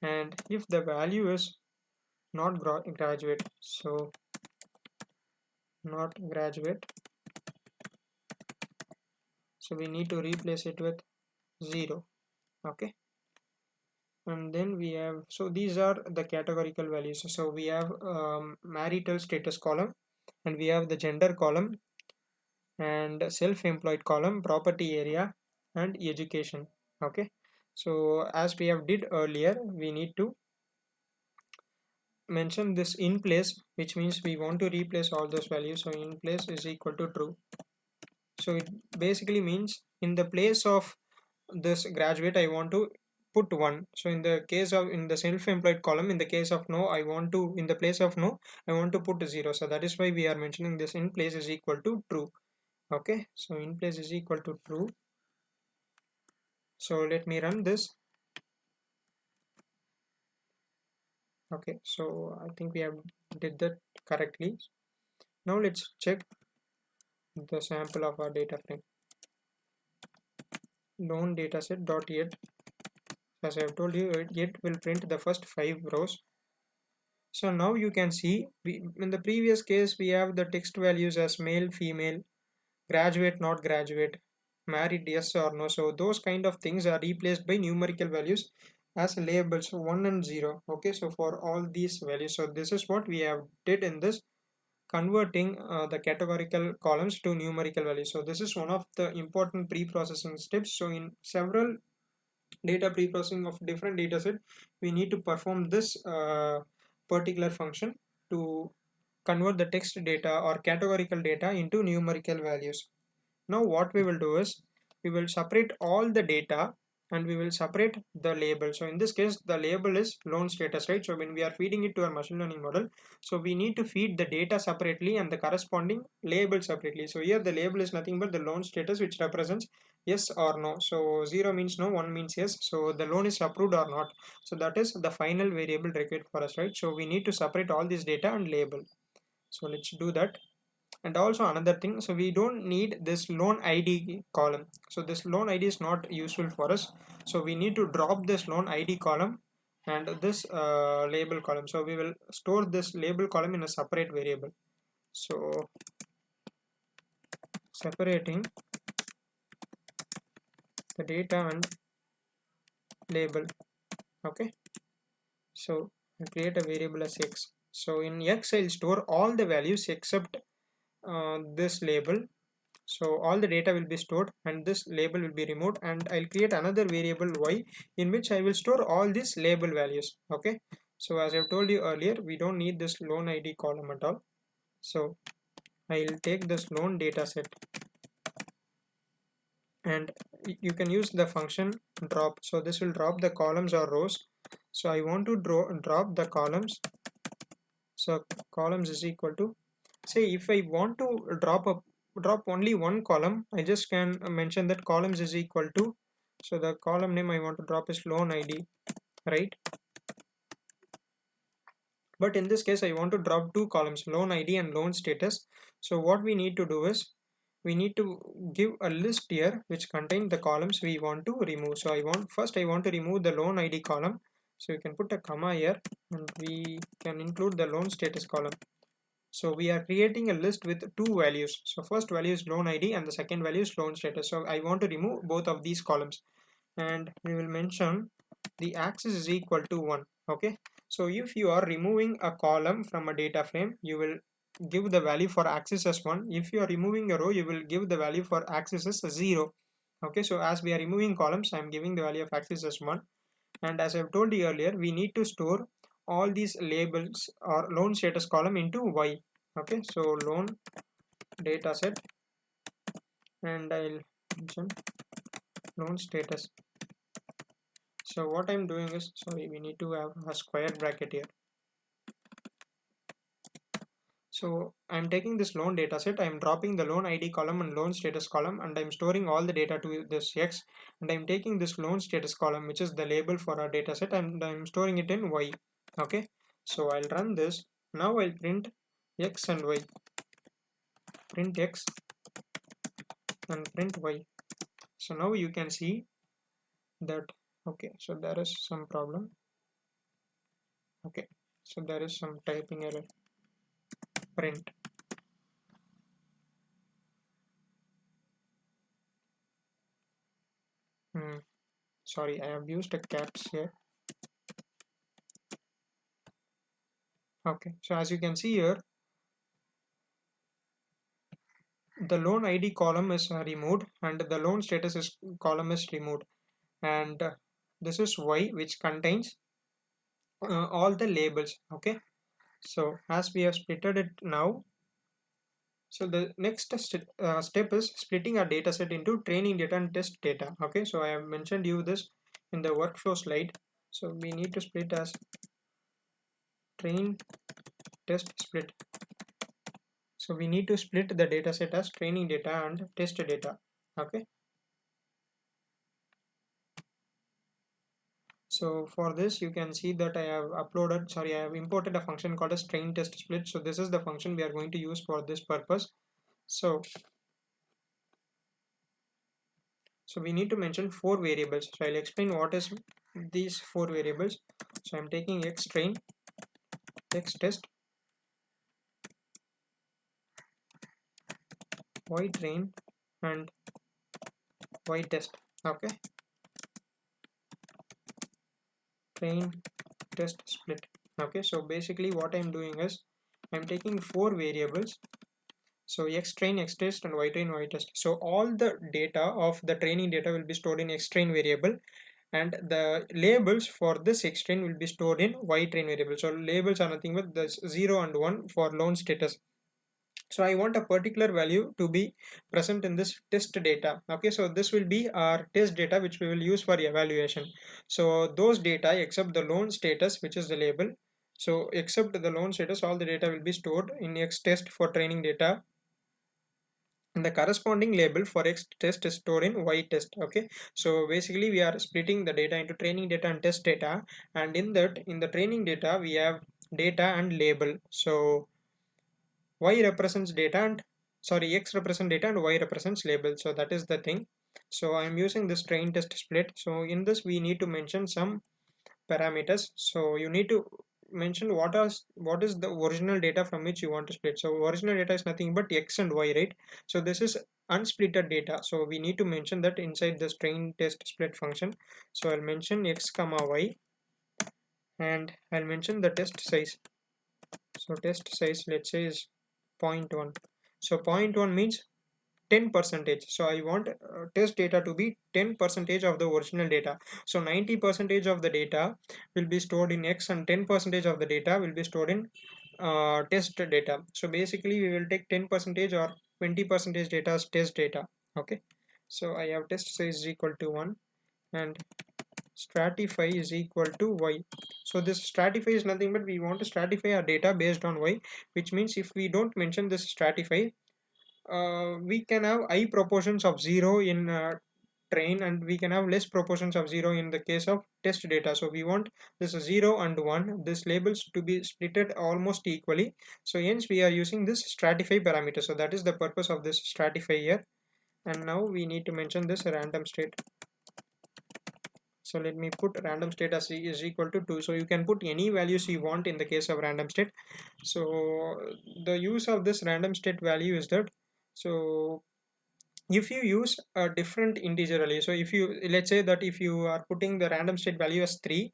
and if the value is not graduate, so not graduate, so we need to replace it with 0. Okay, and then we have, so these are the categorical values. So we have marital status column, and we have the gender column, and self-employed column, property area, and education. Okay, so as we have did earlier, we need to mention this in place, which means we want to replace all those values. So in place is equal to true. So it basically means in the place of this graduate I want to put 1. So in the case of, in the self-employed column, in the case of no, I want to, in the place of no, I want to put 0. So that is why we are mentioning this in place is equal to true. Okay, so in place is equal to true. So let me run this. Okay, so I think we have did that correctly. Now let's check the sample of our data frame. Known dataset dot yet, as I have told you, it will print the first 5 rows. So now you can see, in the previous case we have the text values as male, female, graduate, not graduate, married, yes or no. So those kind of things are replaced by numerical values as labels 1 and 0. Okay, so for all these values, so this is what we have did in this, converting the categorical columns to numerical values. So this is one of the important pre-processing steps. So in several data pre-processing of different data set, we need to perform this particular function to convert the text data or categorical data into numerical values. Now what we will do is, we will separate all the data and we will separate the label. So in this case the label is loan status, right? So when we are feeding it to our machine learning model, so we need to feed the data separately and the corresponding label separately. So here the label is nothing but the loan status, which represents yes or no. So 0 means no, 1 means yes. So the loan is approved or not. So that is the final variable required for us, right? So we need to separate all this data and label. So let's do that. And also another thing, so we don't need this loan ID column. So this loan ID is not useful for us. So we need to drop this loan ID column and this label column. So we will store this label column in a separate variable. So separating the data and label. Okay, so I'll create a variable as x. So in x I'll store all the values except this label. So all the data will be stored and this label will be removed, and I'll create another variable y in which I will store all these label values. Okay, so as I've told you earlier, we don't need this loan ID column at all. So I'll take this loan data set, and you can use the function drop. So this will drop the columns or rows. So I want to drop the columns. So columns is equal to, say if I want to drop only one column, I just can mention that columns is equal to, so the column name I want to drop is loan ID, right? But in this case I want to drop two columns, loan ID and loan status. So what we need to do is we need to give a list here which contain the columns we want to remove. So I want to remove the loan ID column. So you can put a comma here and we can include the loan status column. So we are creating a list with two values. So first value is loan ID and the second value is loan status. So I want to remove both of these columns, and we will mention the axis is equal to 1. Okay, so if you are removing a column from a data frame, you will give the value for axis as 1. If you are removing a row, you will give the value for axis as 0. Okay, so as we are removing columns, I am giving the value of axis as 1. And as I've told you earlier, we need to store all these labels or loan status column into y. Okay, so loan data set, and I'll mention loan status. So what I'm doing is, sorry, we need to have a square bracket here. So I'm taking this loan data set, I'm dropping the loan ID column and loan status column, and I'm storing all the data to this x, and I'm taking this loan status column, which is the label for our data set, and I'm storing it in y. Okay, so I'll run this. Now I'll print x and y, print x and print y. So now you can see that, okay, so there is some problem. Okay, so there is some typing error. Print. Sorry, I have used a caps here. Okay, so as you can see here, the loan ID column is removed and the loan status column is removed, and this is y, which contains all the labels. Okay, so as we have splitted it now, so the next step is splitting our data set into training data and test data. Okay, so I have mentioned you this in the workflow slide. So we need to split as train test split. So we need to split the data set as training data and test data. Okay, so for this you can see that I have imported a function called as train test split. So this is the function we are going to use for this purpose. So we need to mention 4 variables. So I'll explain what is these 4 variables. So I'm taking x train, x test, y train and y test. Okay, train test split. Okay, so basically what I'm doing is I'm taking 4 variables. So x train, x test and y train, y test. So all the data of the training data will be stored in x train variable, and the labels for this x train will be stored in y train variable. So labels are nothing but the 0 and 1 for loan status. So I want a particular value to be present in this test data. Okay, so this will be our test data which we will use for evaluation. So those data except the loan status, which is the label. So except the loan status, all the data will be stored in X test for training data, and the corresponding label for X test is stored in Y test. Okay, so basically we are splitting the data into training data and test data, and in that, in the training data we have data and label. So y represents data and, sorry, x represents data and y represents label. So that is the thing. So I am using this train test split. So in this we need to mention some parameters. So you need to mention what is the original data from which you want to split. So original data is nothing but x and y, right? So this is unsplitted data, so we need to mention that inside this train test split function. So I'll mention x comma y, and I'll mention the test size. So test size, let's say, is 0.1. So 0.1 means 10 percentage. So I want test data to be 10 percentage of the original data. So 90 percentage of the data will be stored in X, and 10 percentage of the data will be stored in test data. So basically we will take 10 percentage or 20 percentage data as test data. Okay, so I have test size is equal to 1, and stratify is equal to y. So this stratify is nothing but we want to stratify our data based on y, which means if we don't mention this stratify, we can have high proportions of 0 in train, and we can have less proportions of 0 in the case of test data. So we want this 0 and 1, this labels to be splitted almost equally. So hence we are using this stratify parameter. So that is the purpose of this stratify here. And now we need to mention this random state. So let me put random state as is equal to 2. So you can put any values you want in the case of random state. So the use of this random state value is that, so if you use a different integer value, so if you, let's say that if you are putting the random state value as 3,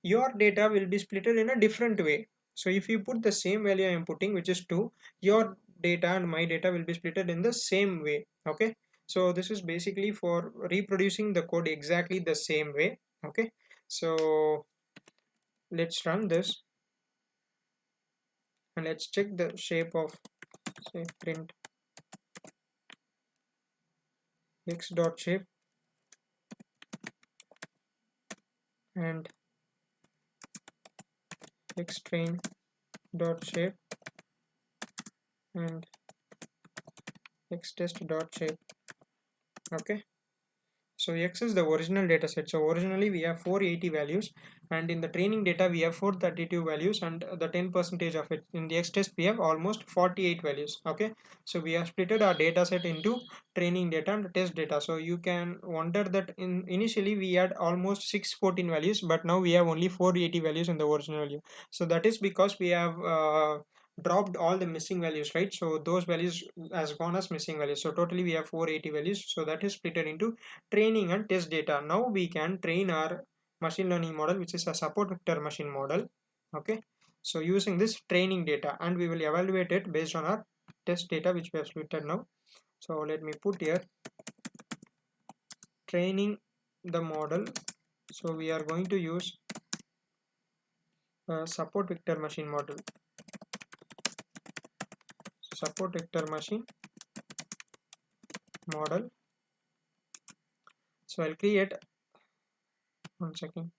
your data will be splitted in a different way. So if you put the same value I am putting, which is 2, your data and my data will be splitted in the same way. Okay, so this is basically for reproducing the code exactly the same way. Okay, so let's run this and let's check the shape of, say, print x dot shape and x train dot shape and x test dot shape. Okay, so x is the original data set. So originally we have 480 values, and in the training data we have 432 values, and the 10 percentage of it. In the x test we have almost 48 values. Okay, so we have splitted our data set into training data and test data. So you can wonder that initially we had almost 614 values, but now we have only 480 values in the original value. So that is because we have dropped all the missing values, right? So those values has gone as missing values. So totally we have 480 values. So that is splitted into training and test data. Now we can train our machine learning model, which is a support vector machine model. Okay, so using this training data, and we will evaluate it based on our test data which we have splitted now. So let me put here training the model. So we are going to use a support vector machine model. Support vector machine model. So I'll create, one second.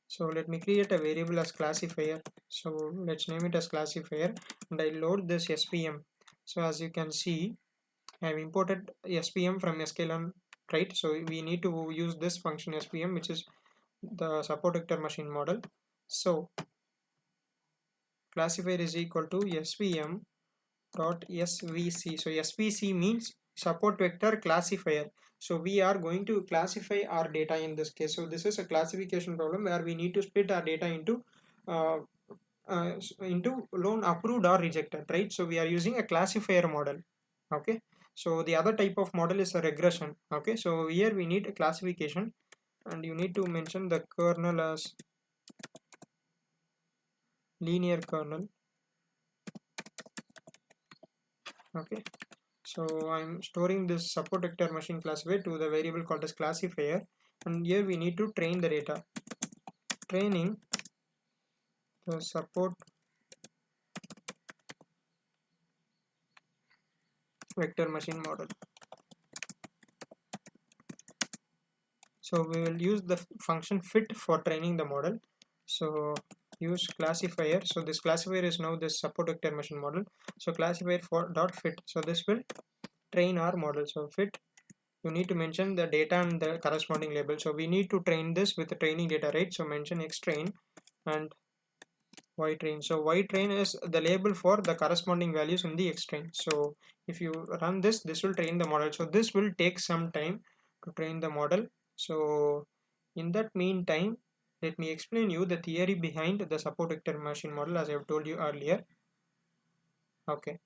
So let me create a variable as classifier. So let's name it as classifier, and I load this SPM. So as you can see, I have imported SPM from sklearn, right? So we need to use this function SPM, which is the support vector machine model. So classifier is equal to SPM dot svc. So svc means support vector classifier. So we are going to classify our data in this case. So this is a classification problem where we need to split our data uh, into loan approved or rejected, right? So we are using a classifier model. Okay, so the other type of model is a regression. Okay, so here we need a classification, and you need to mention the kernel as linear kernel. Okay, so I'm storing this support vector machine classifier to the variable called as classifier, and here we need to train the data. Training the support vector machine model. So we will use the function fit for training the model. So use classifier. So this classifier is now this support vector machine model. So classifier for dot fit. So this will train our model. So fit, you need to mention the data and the corresponding label. So we need to train this with the training data, right? So mention x train and y train. So y train is the label for the corresponding values in the x train. So if you run this, this will train the model. So this will take some time to train the model. So in that meantime, let me explain you the theory behind the support vector machine model, as I have told you earlier. Okay,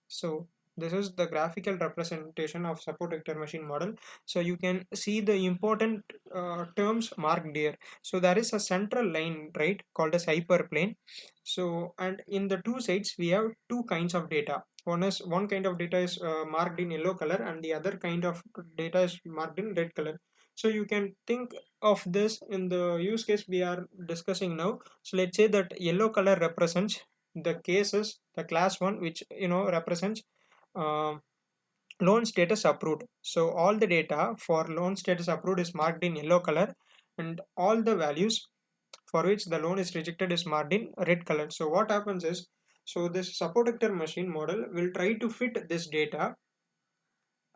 so this is the graphical representation of support vector machine model. So you can see the important terms marked here. So there is a central line, right, called as hyperplane. So and in the two sides we have two kinds of data. One kind of data is marked in yellow color, and the other kind of data is marked in red color. So you can think of this in the use case we are discussing now. So let's say that yellow color represents the cases, the class 1, which represents uh, loan status approved. So all the data for loan status approved is marked in yellow color, and all the values for which the loan is rejected is marked in red color. So what happens is, so this support vector machine model will try to fit this data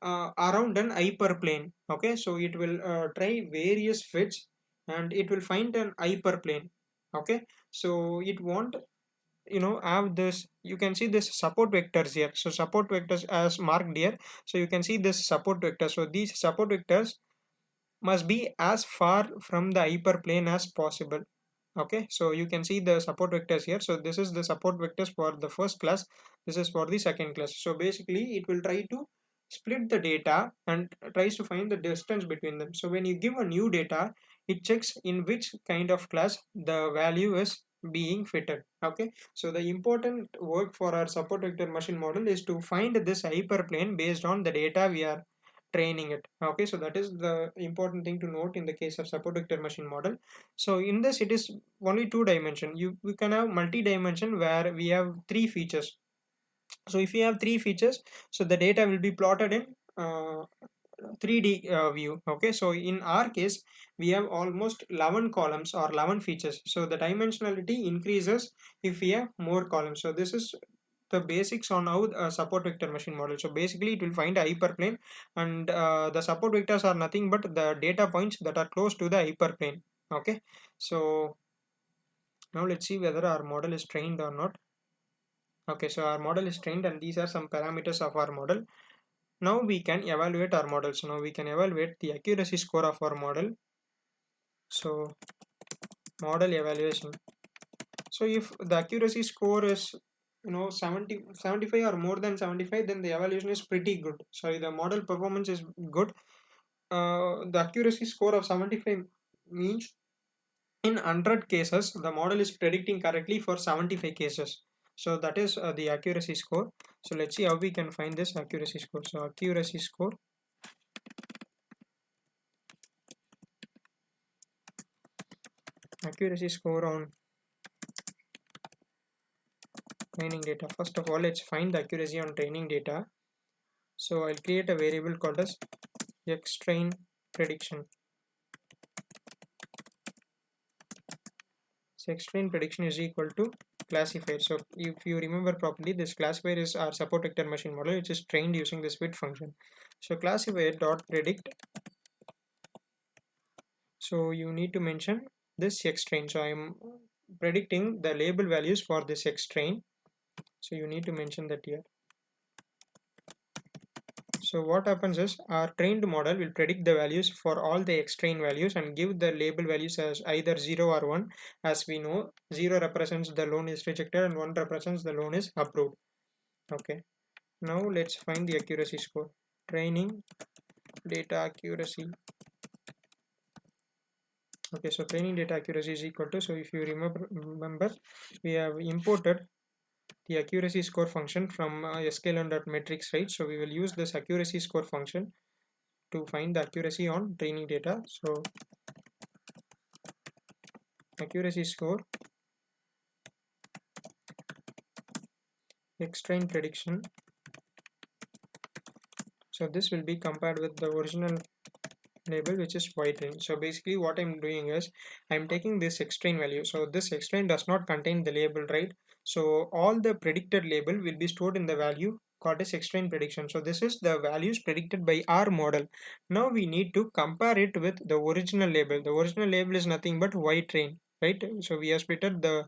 around an hyperplane. Okay, so it will try various fits, and it will find an hyperplane. Okay, so it won't have this. You can see this support vectors here. So support vectors as marked here. So you can see this support vector. So these support vectors must be as far from the hyperplane as possible. Okay, so you can see the support vectors here. So this is the support vectors for the first class, this is for the second class. So basically it will try to split the data and tries to find the distance between them. So when you give a new data, it checks in which kind of class the value is being fitted. Okay, so the important work for our support vector machine model is to find this hyperplane based on the data we are training it. Okay, so that is the important thing to note in the case of support vector machine model. So in this it is only two dimension. We can have multi-dimension where we have three features. So if you have three features, so the data will be plotted in 3D view. Okay, so in our case we have almost 11 columns or 11 features. So the dimensionality increases if we have more columns. So this is the basics on how support vector machine model. So basically it will find a hyperplane, and the support vectors are nothing but the data points that are close to the hyperplane. Okay, so now let's see whether our model is trained or not. Okay, so our model is trained, and these are some parameters of our model. Now we can evaluate our model. So now we can evaluate the accuracy score of our model. So model evaluation. So if the accuracy score is 75 or more than 75, then the evaluation is pretty good. Sorry, the model performance is good. The accuracy score of 75 means in 100 cases the model is predicting correctly for 75 cases. So that is the accuracy score. So let's see how we can find this accuracy score. So accuracy score on training data. First of all, let's find the accuracy on training data. So I'll create a variable called as xtrain prediction. So xtrain prediction is equal to classifier. So if you remember properly, this classifier is our support vector machine model, which is trained using this fit function. So classifier dot predict. So you need to mention this xtrain. So I am predicting the label values for this xtrain. So you need to mention that here. So what happens is our trained model will predict the values for all the xtrain values and give the label values as either 0 or 1. As we know, 0 represents the loan is rejected and 1 represents the loan is approved. Okay, now let's find the accuracy score. Training data accuracy. Okay, so training data accuracy is equal to, so if you remember we have imported the accuracy score function from sklearn.metrics, right? So we will use this accuracy score function to find the accuracy on training data. So accuracy score xtrain prediction So this will be compared with the original label, which is white range. So basically what I'm doing is I'm taking this xtrain value. So this xtrain does not contain the label, right? So all the predicted label will be stored in the value called as xtrain prediction. So this is the values predicted by our model. Now we need to compare it with the original label. The original label is nothing but white train, right? So we have splitted the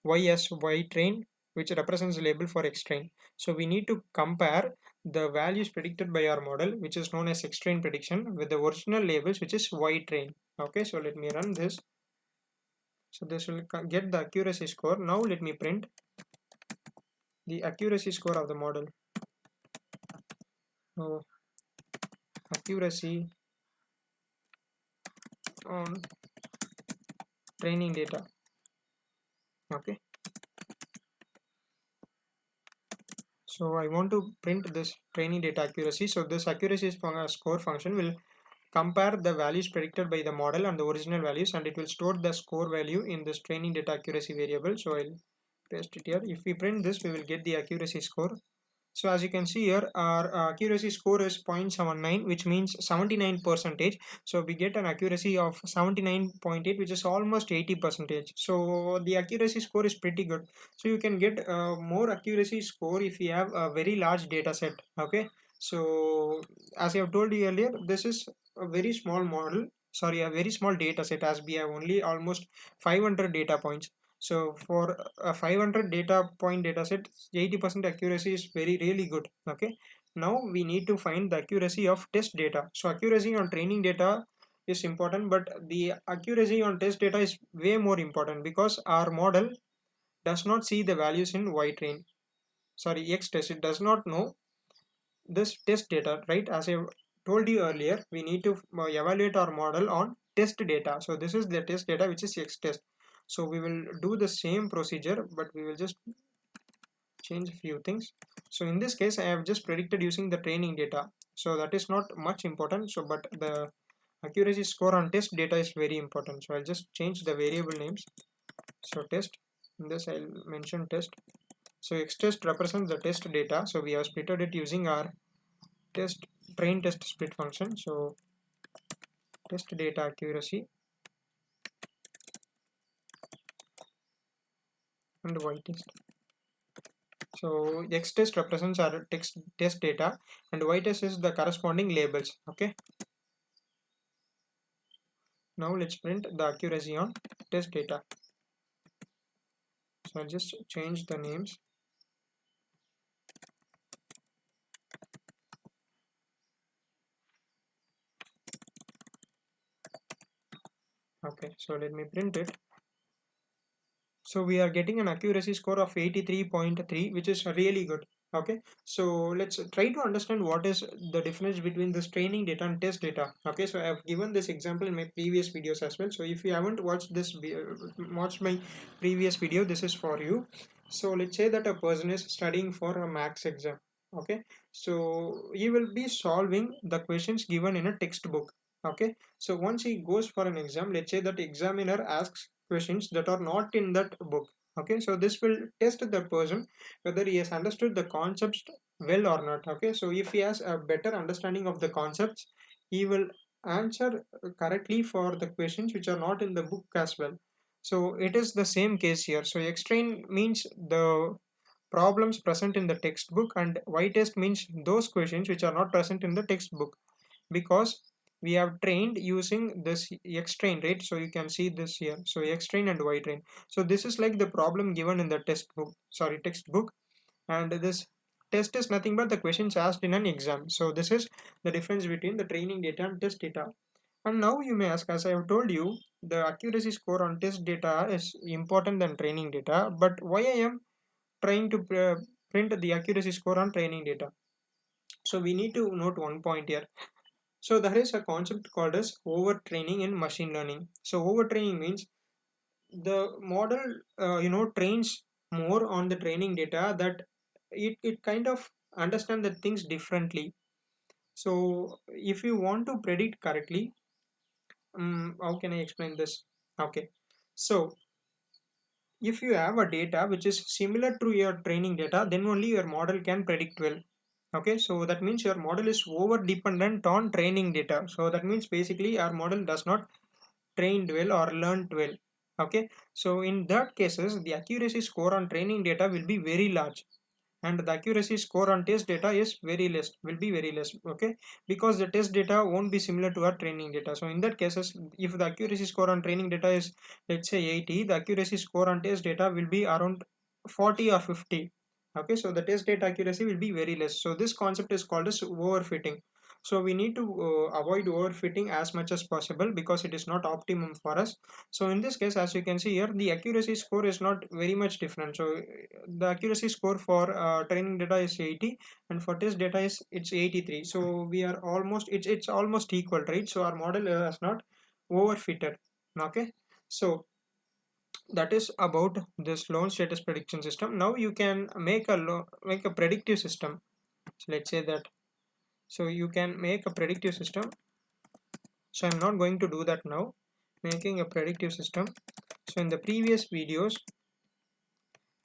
y as white train, which represents the label for xtrain. So we need to compare the values predicted by our model, which is known as xtrain prediction, with the original labels, which is y train. Okay, so let me run this. So this will get the accuracy score. Now let me print the accuracy score of the model. So accuracy on training data. Okay, so I want to print this training data accuracy. So this accuracy score function will compare the values predicted by the model and the original values, and it will store the score value in this training data accuracy variable. So I'll paste it here. If we print this, we will get the accuracy score. So as you can see here, our accuracy score is 0.79, which means 79 percentage. So we get an accuracy of 79.8, which is almost 80 percentage. So the accuracy score is pretty good. So you can get more accuracy score if you have a very large data set. Okay, so as I have told you earlier, this is a very small model, sorry, a very small data set, as we have only almost 500 data points. So for a 500 data point data set, 80% accuracy is very really good. Okay, now we need to find the accuracy of test data. So accuracy on training data is important, but the accuracy on test data is way more important, because our model does not see the values in y train, sorry, x test. It does not know this test data, right? As I told you earlier, we need to evaluate our model on test data. So this is the test data, which is x test. So we will do the same procedure, but we will just change a few things. So in this case, I have just predicted using the training data, so that is not much important. So but the accuracy score on test data is very important. So I'll just change the variable names. So test, in this I'll mention test. So x test represents the test data. So we have splitted it using our test train test split function. So test data accuracy and y test. So x test represents our text test data, and y test is the corresponding labels. Okay, now let's print the accuracy on test data. So I'll just change the names. Okay, so let me print it. So we are getting an accuracy score of 83.3, which is really good. Okay, so let's try to understand what is the difference between this training data and test data. Okay, so I have given this example in my previous videos as well. So if you haven't watched watched my previous video, this is for you. So let's say that a person is studying for a maths exam. Okay, so he will be solving the questions given in a textbook. Okay, so once he goes for an exam, let's say that examiner asks questions that are not in that book. Okay, so this will test the person whether he has understood the concepts well or not. Okay, so if he has a better understanding of the concepts, he will answer correctly for the questions which are not in the book as well. So it is the same case here. So extrain means the problems present in the textbook, and y test means those questions which are not present in the textbook, because we have trained using this x train, right? So you can see this here. So x train and y train. So this is like the problem given in the textbook, and this test is nothing but the questions asked in an exam. So this is the difference between the training data and test data. And now you may ask, as I have told you, the accuracy score on test data is important than training data, but why I am trying to print the accuracy score on training data? So we need to note one point here. So there is a concept called as overtraining in machine learning. So overtraining means the model trains more on the training data, that it kind of understand the things differently. So if you want to predict correctly, how can I explain this? Okay, so if you have a data which is similar to your training data, then only your model can predict well. Okay, so that means your model is over dependent on training data. So that means basically our model does not trained well or learned well. Okay, so in that cases the accuracy score on training data will be very large, and the accuracy score on test data is very less, will be very less. Okay, because the test data won't be similar to our training data. So in that cases, if the accuracy score on training data is, let's say, 80, the accuracy score on test data will be around 40 or 50. Okay, so the test data accuracy will be very less. So this concept is called as overfitting. So we need to avoid overfitting as much as possible, because it is not optimum for us. So in this case, as you can see here, the accuracy score is not very much different. So the accuracy score for training data is 80, and for test data is it's 83. So we are almost, it's almost equal, right? So our model is not overfitted. Okay, so that is about this loan status prediction system. Now you can make a predictive system. So let's say that, so you can make a predictive system. So I'm not going to do that now, making a predictive system. So in the previous videos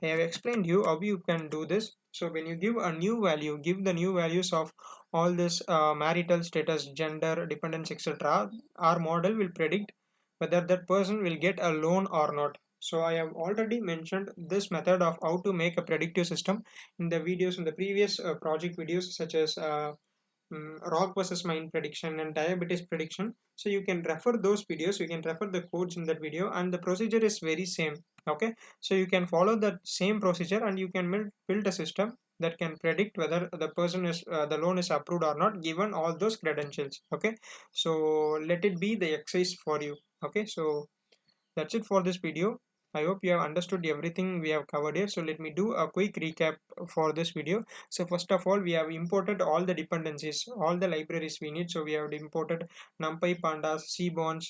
I have explained you how you can do this. So when you give a new value, give the new values of all this marital status, gender, dependence, etc. Our model will predict whether that person will get a loan or not. So I have already mentioned this method of how to make a predictive system in the videos, in the previous project videos, such as rock versus mine prediction and diabetes prediction. So you can refer those videos, you can refer the codes in that video, and the procedure is very same. Okay, so you can follow that same procedure and you can build a system that can predict whether the person is the loan is approved or not, given all those credentials. Okay, so let it be the exercise for you. Okay, so that's it for this video. I hope you have understood everything we have covered here. So let me do a quick recap for this video. So first of all, we have imported all the dependencies, all the libraries we need. So we have imported NumPy, Pandas, Cbonds,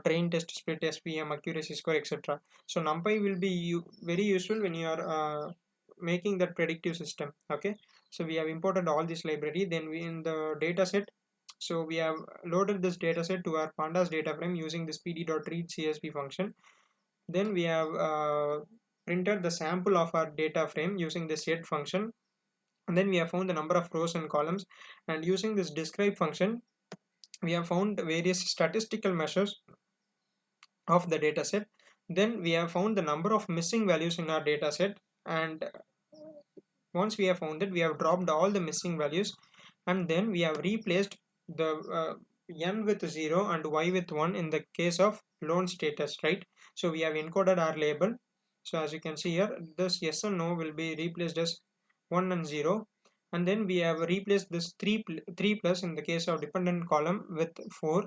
train test split, SPM, accuracy score, etc. So NumPy will be very useful when you are making that predictive system. Okay, so we have imported all this library. Then we, in the data set, so we have loaded this dataset to our pandas data frame using this pd.read csv function. Then we have printed the sample of our data frame using the set function. And then we have found the number of rows and columns, and using this describe function we have found various statistical measures of the dataset. Then we have found the number of missing values in our dataset, and once we have found it, we have dropped all the missing values, and then we have replaced the n with 0 and y with 1 in the case of loan status, right? So we have encoded our label. So as you can see here, this yes and no will be replaced as 1 and 0, and then we have replaced this 3 plus in the case of dependent column with 4.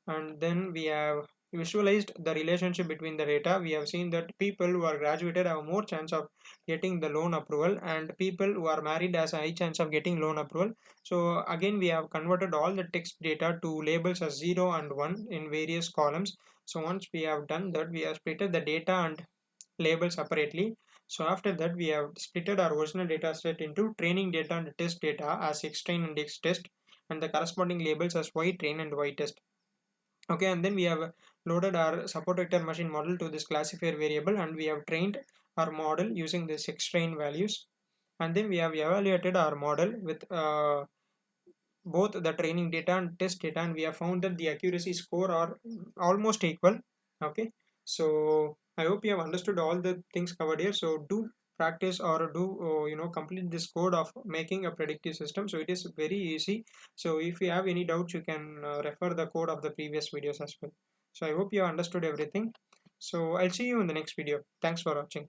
And then we have visualized the relationship between the data. We have seen that people who are graduated have more chance of getting the loan approval, and people who are married has a high chance of getting loan approval. So again, we have converted all the text data to labels as 0 and 1 in various columns. So once we have done that, we have splitted the data and labels separately. So after that, we have splitted our original data set into training data and test data as x train and x test, and the corresponding labels as y train and y test. Okay, and then we have loaded our support vector machine model to this classifier variable, and we have trained our model using this xtrain values. And then we have evaluated our model with both the training data and test data, and we have found that the accuracy score are almost equal. Okay, so I hope you have understood all the things covered here. So do practice, or do complete this code of making a predictive system. So it is very easy. So if you have any doubts, you can refer the code of the previous videos as well. So I hope you have understood everything. So I'll see you in the next video. Thanks for watching.